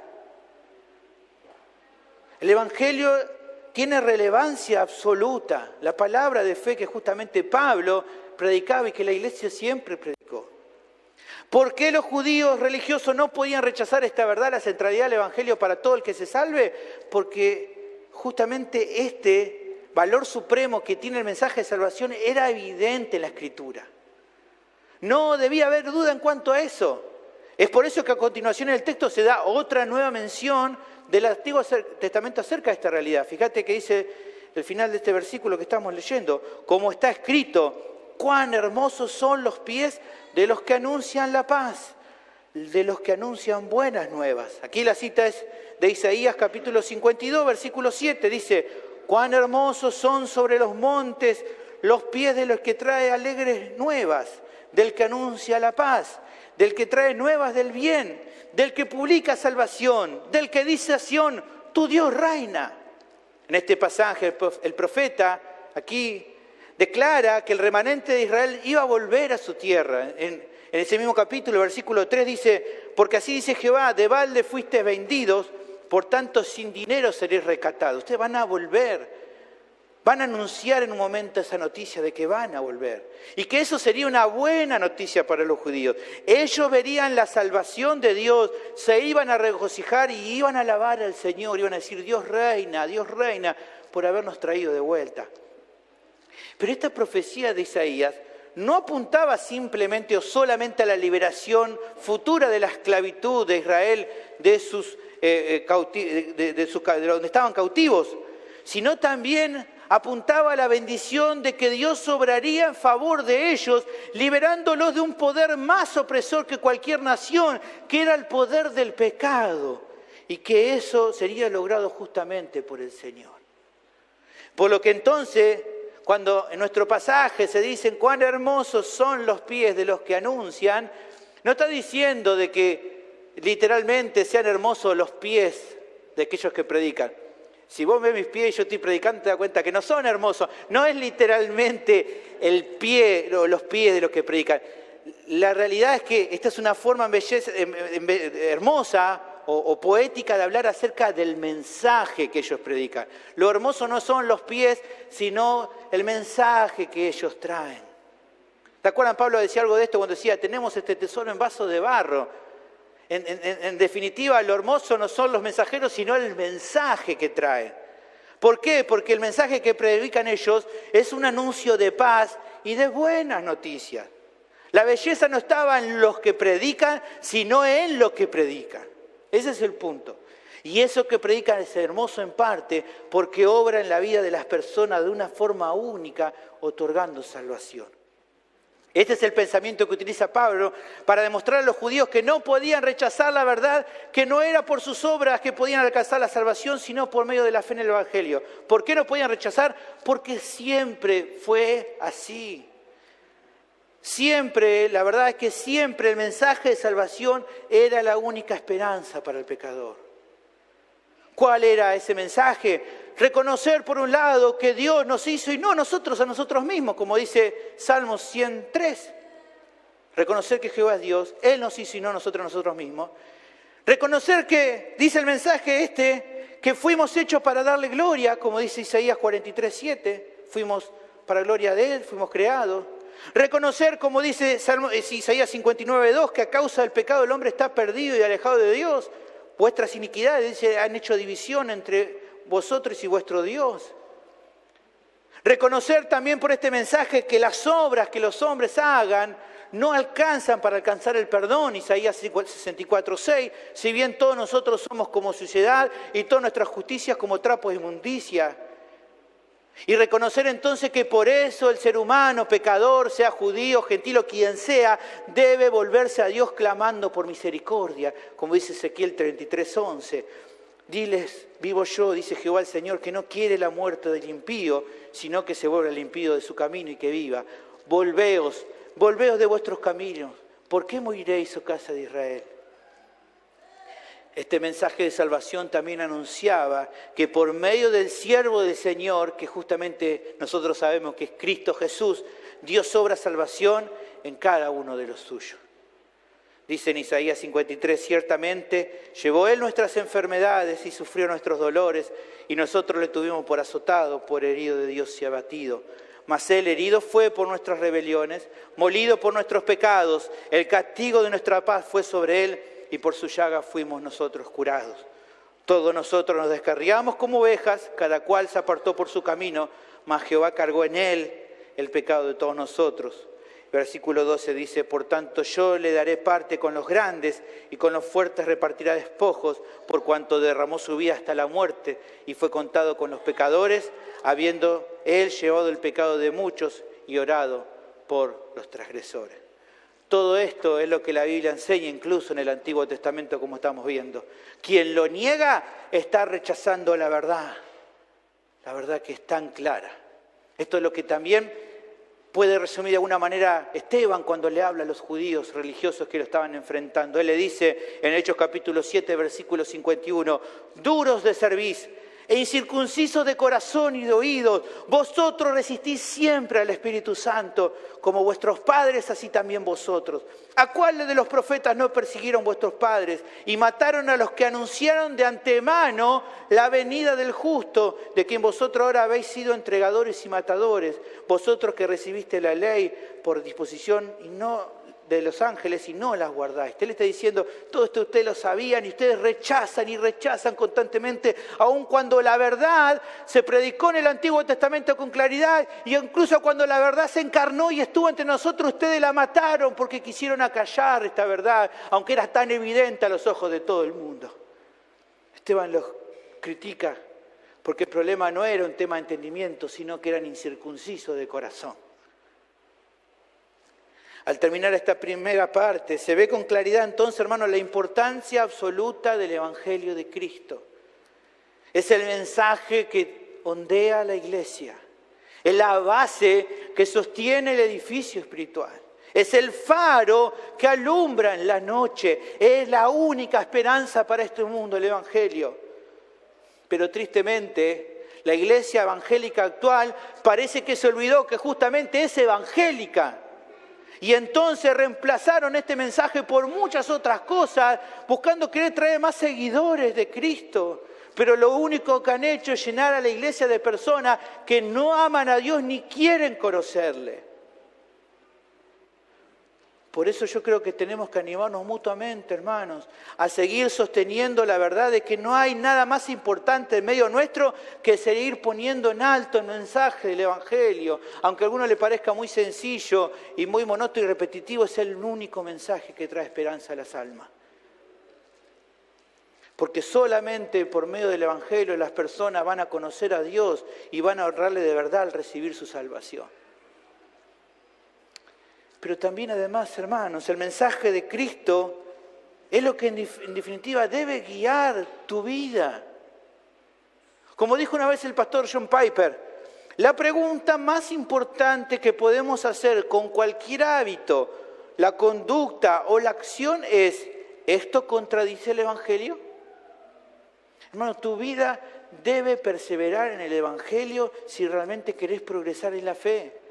El Evangelio tiene relevancia absoluta. La palabra de fe que justamente Pablo predicaba y que la iglesia siempre predicó. ¿Por qué los judíos religiosos no podían rechazar esta verdad, la centralidad del Evangelio para todo el que se salve? Porque justamente este valor supremo que tiene el mensaje de salvación era evidente en la Escritura. No debía haber duda en cuanto a eso. Es por eso que a continuación en el texto se da otra nueva mención del Antiguo Testamento acerca de esta realidad. Fíjate que dice el final de este versículo que estamos leyendo, como está escrito, cuán hermosos son los pies de los que anuncian la paz, de los que anuncian buenas nuevas. Aquí la cita es de Isaías capítulo 52, versículo 7, dice, cuán hermosos son sobre los montes los pies de los que trae alegres nuevas, del que anuncia la paz, del que trae nuevas del bien, del que publica salvación, del que dice a Sión, tu Dios reina. En este pasaje el profeta aquí declara que el remanente de Israel iba a volver a su tierra. En ese mismo capítulo, versículo 3 dice, porque así dice Jehová, de balde fuisteis vendidos, por tanto sin dinero seréis rescatados. Ustedes van a volver van a anunciar en un momento esa noticia de que van a volver. Y que eso sería una buena noticia para los judíos. Ellos verían la salvación de Dios, se iban a regocijar y iban a alabar al Señor. Iban a decir, Dios reina por habernos traído de vuelta. Pero esta profecía de Isaías no apuntaba simplemente o solamente a la liberación futura de la esclavitud de Israel, de donde estaban cautivos, sino también apuntaba a la bendición de que Dios obraría en favor de ellos, liberándolos de un poder más opresor que cualquier nación, que era el poder del pecado, y que eso sería logrado justamente por el Señor. Por lo que entonces, cuando en nuestro pasaje se dicen cuán hermosos son los pies de los que anuncian, no está diciendo de que literalmente sean hermosos los pies de aquellos que predican. Si vos ves mis pies y yo estoy predicando, te das cuenta que no son hermosos. No es literalmente el pie o los pies de los que predican. La realidad es que esta es una forma hermosa o poética de hablar acerca del mensaje que ellos predican. Lo hermoso no son los pies, sino el mensaje que ellos traen. ¿Te acuerdan? Pablo decía algo de esto cuando decía, tenemos este tesoro en vaso de barro. En definitiva, lo hermoso no son los mensajeros, sino el mensaje que traen. ¿Por qué? Porque el mensaje que predican ellos es un anuncio de paz y de buenas noticias. La belleza no estaba en los que predican, sino en lo que predican. Ese es el punto. Y eso que predican es hermoso en parte porque obra en la vida de las personas de una forma única, otorgando salvación. Este es el pensamiento que utiliza Pablo para demostrar a los judíos que no podían rechazar la verdad, que no era por sus obras que podían alcanzar la salvación, sino por medio de la fe en el Evangelio. ¿Por qué no podían rechazar? Porque siempre fue así. Siempre, la verdad es que siempre el mensaje de salvación era la única esperanza para el pecador. ¿Cuál era ese mensaje? Reconocer por un lado que Dios nos hizo y no nosotros a nosotros mismos, como dice Salmos 103. Reconocer que Jehová es Dios, Él nos hizo y no nosotros a nosotros mismos. Reconocer que, dice el mensaje que fuimos hechos para darle gloria, como dice Isaías 43:7, fuimos para gloria de Él, fuimos creados. Reconocer, como dice Isaías 59:2, que a causa del pecado el hombre está perdido y alejado de Dios. Vuestras iniquidades, dice, han hecho división entre vosotros y vuestro Dios. Reconocer también por este mensaje que las obras que los hombres hagan no alcanzan para alcanzar el perdón. Isaías 64:6, si bien todos nosotros somos como suciedad y todas nuestras justicias como trapos de inmundicia. Y reconocer entonces que por eso el ser humano, pecador, sea judío, gentil o quien sea, debe volverse a Dios clamando por misericordia, como dice Ezequiel 33:11. Diles, vivo yo, dice Jehová el Señor, que no quiere la muerte del impío, sino que se vuelva el impío de su camino y que viva. Volveos de vuestros caminos. ¿Por qué moriréis, oh casa de Israel? Este mensaje de salvación también anunciaba que por medio del siervo del Señor, que justamente nosotros sabemos que es Cristo Jesús, Dios obra salvación en cada uno de los suyos. Dice en Isaías 53, ciertamente llevó Él nuestras enfermedades y sufrió nuestros dolores, y nosotros le tuvimos por azotado, por herido de Dios y abatido. Mas Él herido fue por nuestras rebeliones, molido por nuestros pecados, el castigo de nuestra paz fue sobre Él, y por su llaga fuimos nosotros curados. Todos nosotros nos descarriamos como ovejas, cada cual se apartó por su camino, mas Jehová cargó en Él el pecado de todos nosotros. Versículo 12 dice, por tanto yo le daré parte con los grandes y con los fuertes repartirá despojos, por cuanto derramó su vida hasta la muerte y fue contado con los pecadores, habiendo Él llevado el pecado de muchos y orado por los transgresores. Todo esto es lo que la Biblia enseña, incluso en el Antiguo Testamento, como estamos viendo. Quien lo niega está rechazando la verdad que es tan clara. Esto es lo que también puede resumir de alguna manera Esteban cuando le habla a los judíos religiosos que lo estaban enfrentando. Él le dice en Hechos capítulo 7, versículo 51, duros de cerviz, e incircuncisos de corazón y de oídos, vosotros resistís siempre al Espíritu Santo, como vuestros padres, así también vosotros. ¿A cuáles de los profetas no persiguieron vuestros padres y mataron a los que anunciaron de antemano la venida del justo, de quien vosotros ahora habéis sido entregadores y matadores? Vosotros que recibiste la ley por disposición y no de los ángeles y no las guardáis. Usted le está diciendo, todo esto ustedes lo sabían y ustedes rechazan y rechazan constantemente, aun cuando la verdad se predicó en el Antiguo Testamento con claridad, y incluso cuando la verdad se encarnó y estuvo entre nosotros, ustedes la mataron porque quisieron acallar esta verdad, aunque era tan evidente a los ojos de todo el mundo. Esteban los critica porque el problema no era un tema de entendimiento, sino que eran incircuncisos de corazón. Al terminar esta primera parte, se ve con claridad entonces, hermanos, la importancia absoluta del Evangelio de Cristo. Es el mensaje que ondea la iglesia. Es la base que sostiene el edificio espiritual. Es el faro que alumbra en la noche. Es la única esperanza para este mundo, el Evangelio. Pero tristemente, la iglesia evangélica actual parece que se olvidó que justamente es evangélica. Y entonces reemplazaron este mensaje por muchas otras cosas, buscando querer traer más seguidores de Cristo. Pero lo único que han hecho es llenar a la iglesia de personas que no aman a Dios ni quieren conocerle. Por eso yo creo que tenemos que animarnos mutuamente, hermanos, a seguir sosteniendo la verdad de que no hay nada más importante en medio nuestro que seguir poniendo en alto el mensaje del Evangelio. Aunque a alguno le parezca muy sencillo y muy monótono y repetitivo, es el único mensaje que trae esperanza a las almas. Porque solamente por medio del Evangelio las personas van a conocer a Dios y van a honrarle de verdad al recibir su salvación. Pero también además, hermanos, el mensaje de Cristo es lo que en definitiva debe guiar tu vida. Como dijo una vez el pastor John Piper, la pregunta más importante que podemos hacer con cualquier hábito, la conducta o la acción es, ¿esto contradice el Evangelio? Hermano, tu vida debe perseverar en el Evangelio si realmente querés progresar en la fe.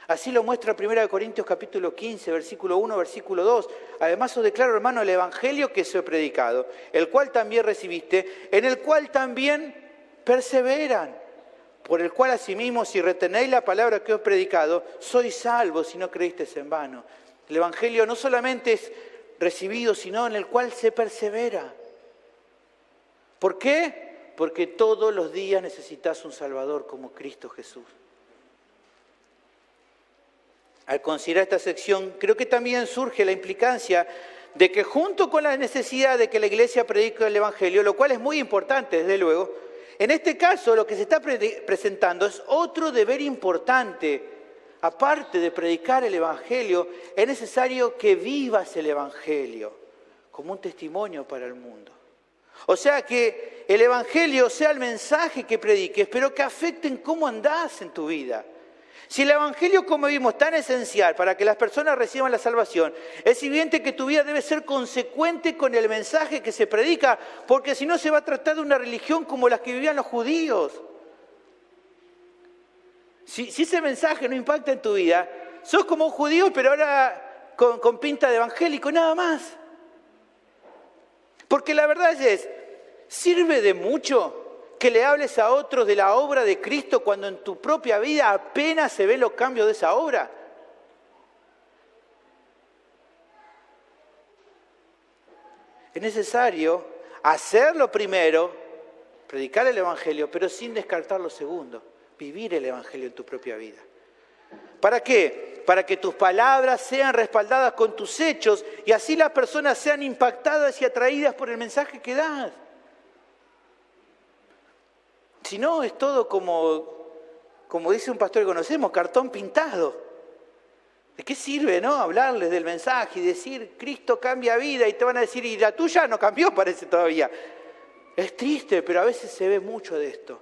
Así lo muestra 1 Corintios capítulo 15, versículo 1, versículo 2. Además os declaro, hermano, el Evangelio que os he predicado, el cual también recibiste, en el cual también perseveran, por el cual asimismo, si retenéis la palabra que os he predicado, sois salvos si no creísteis en vano. El Evangelio no solamente es recibido, sino en el cual se persevera. ¿Por qué? Porque todos los días necesitas un Salvador como Cristo Jesús. Al considerar esta sección, creo que también surge la implicancia de que junto con la necesidad de que la iglesia predique el Evangelio, lo cual es muy importante, desde luego, en este caso lo que se está presentando es otro deber importante. Aparte de predicar el Evangelio, es necesario que vivas el Evangelio como un testimonio para el mundo. O sea, que el Evangelio sea el mensaje que prediques, pero que afecte en cómo andás en tu vida. Si el Evangelio, como vimos, es tan esencial para que las personas reciban la salvación, es evidente que tu vida debe ser consecuente con el mensaje que se predica, porque si no se va a tratar de una religión como las que vivían los judíos. Si ese mensaje no impacta en tu vida, sos como un judío, pero ahora con pinta de evangélico, nada más. Porque la verdad es, ¿sirve de mucho que le hables a otros de la obra de Cristo cuando en tu propia vida apenas se ven los cambios de esa obra? Es necesario hacerlo primero, predicar el Evangelio, pero sin descartar lo segundo, vivir el Evangelio en tu propia vida. ¿Para qué? Para que tus palabras sean respaldadas con tus hechos y así las personas sean impactadas y atraídas por el mensaje que das. Si no, es todo como dice un pastor que conocemos, cartón pintado. ¿De qué sirve, no? Hablarles del mensaje y decir, Cristo cambia vida, y te van a decir, y la tuya no cambió, parece todavía. Es triste, pero a veces se ve mucho de esto.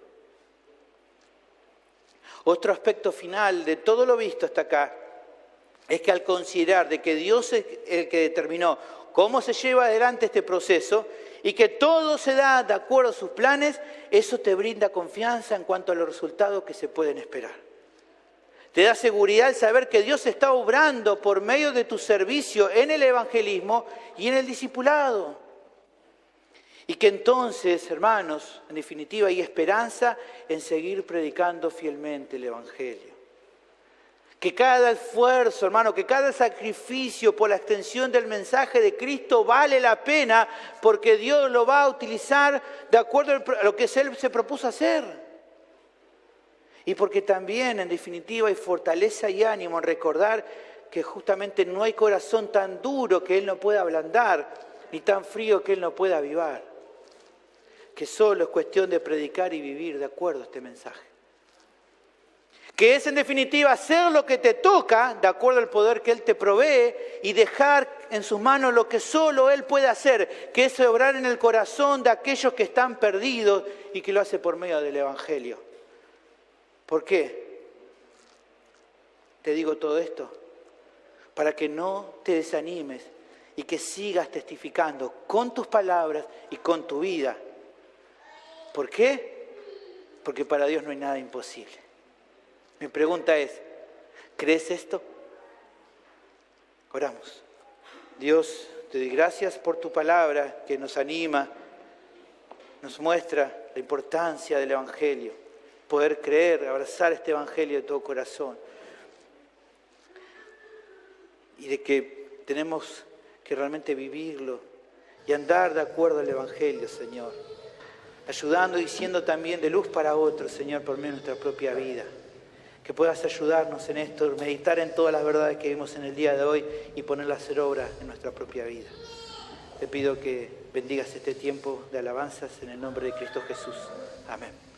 Otro aspecto final de todo lo visto hasta acá es que al considerar de que Dios es el que determinó cómo se lleva adelante este proceso y que todo se da de acuerdo a sus planes, eso te brinda confianza en cuanto a los resultados que se pueden esperar. Te da seguridad el saber que Dios está obrando por medio de tu servicio en el evangelismo y en el discipulado. Y que entonces, hermanos, en definitiva hay esperanza en seguir predicando fielmente el evangelio. Que cada esfuerzo, hermano, que cada sacrificio por la extensión del mensaje de Cristo vale la pena porque Dios lo va a utilizar de acuerdo a lo que Él se propuso hacer. Y porque también, en definitiva, hay fortaleza y ánimo en recordar que justamente no hay corazón tan duro que Él no pueda ablandar, ni tan frío que Él no pueda avivar. Que solo es cuestión de predicar y vivir de acuerdo a este mensaje. Que es en definitiva hacer lo que te toca, de acuerdo al poder que Él te provee, y dejar en sus manos lo que solo Él puede hacer, que es obrar en el corazón de aquellos que están perdidos y que lo hace por medio del Evangelio. ¿Por qué? Te digo todo esto, para que no te desanimes y que sigas testificando con tus palabras y con tu vida. ¿Por qué? Porque para Dios no hay nada imposible. Mi pregunta es, ¿crees esto? Oramos. Dios, te doy gracias por tu palabra que nos anima, nos muestra la importancia del Evangelio, poder creer, abrazar este Evangelio de todo corazón. Y de que tenemos que realmente vivirlo y andar de acuerdo al Evangelio, Señor. Ayudando y siendo también de luz para otros, Señor, por medio de nuestra propia vida. Que puedas ayudarnos en esto, meditar en todas las verdades que vimos en el día de hoy y ponerlas a hacer obra en nuestra propia vida. Te pido que bendigas este tiempo de alabanzas en el nombre de Cristo Jesús. Amén.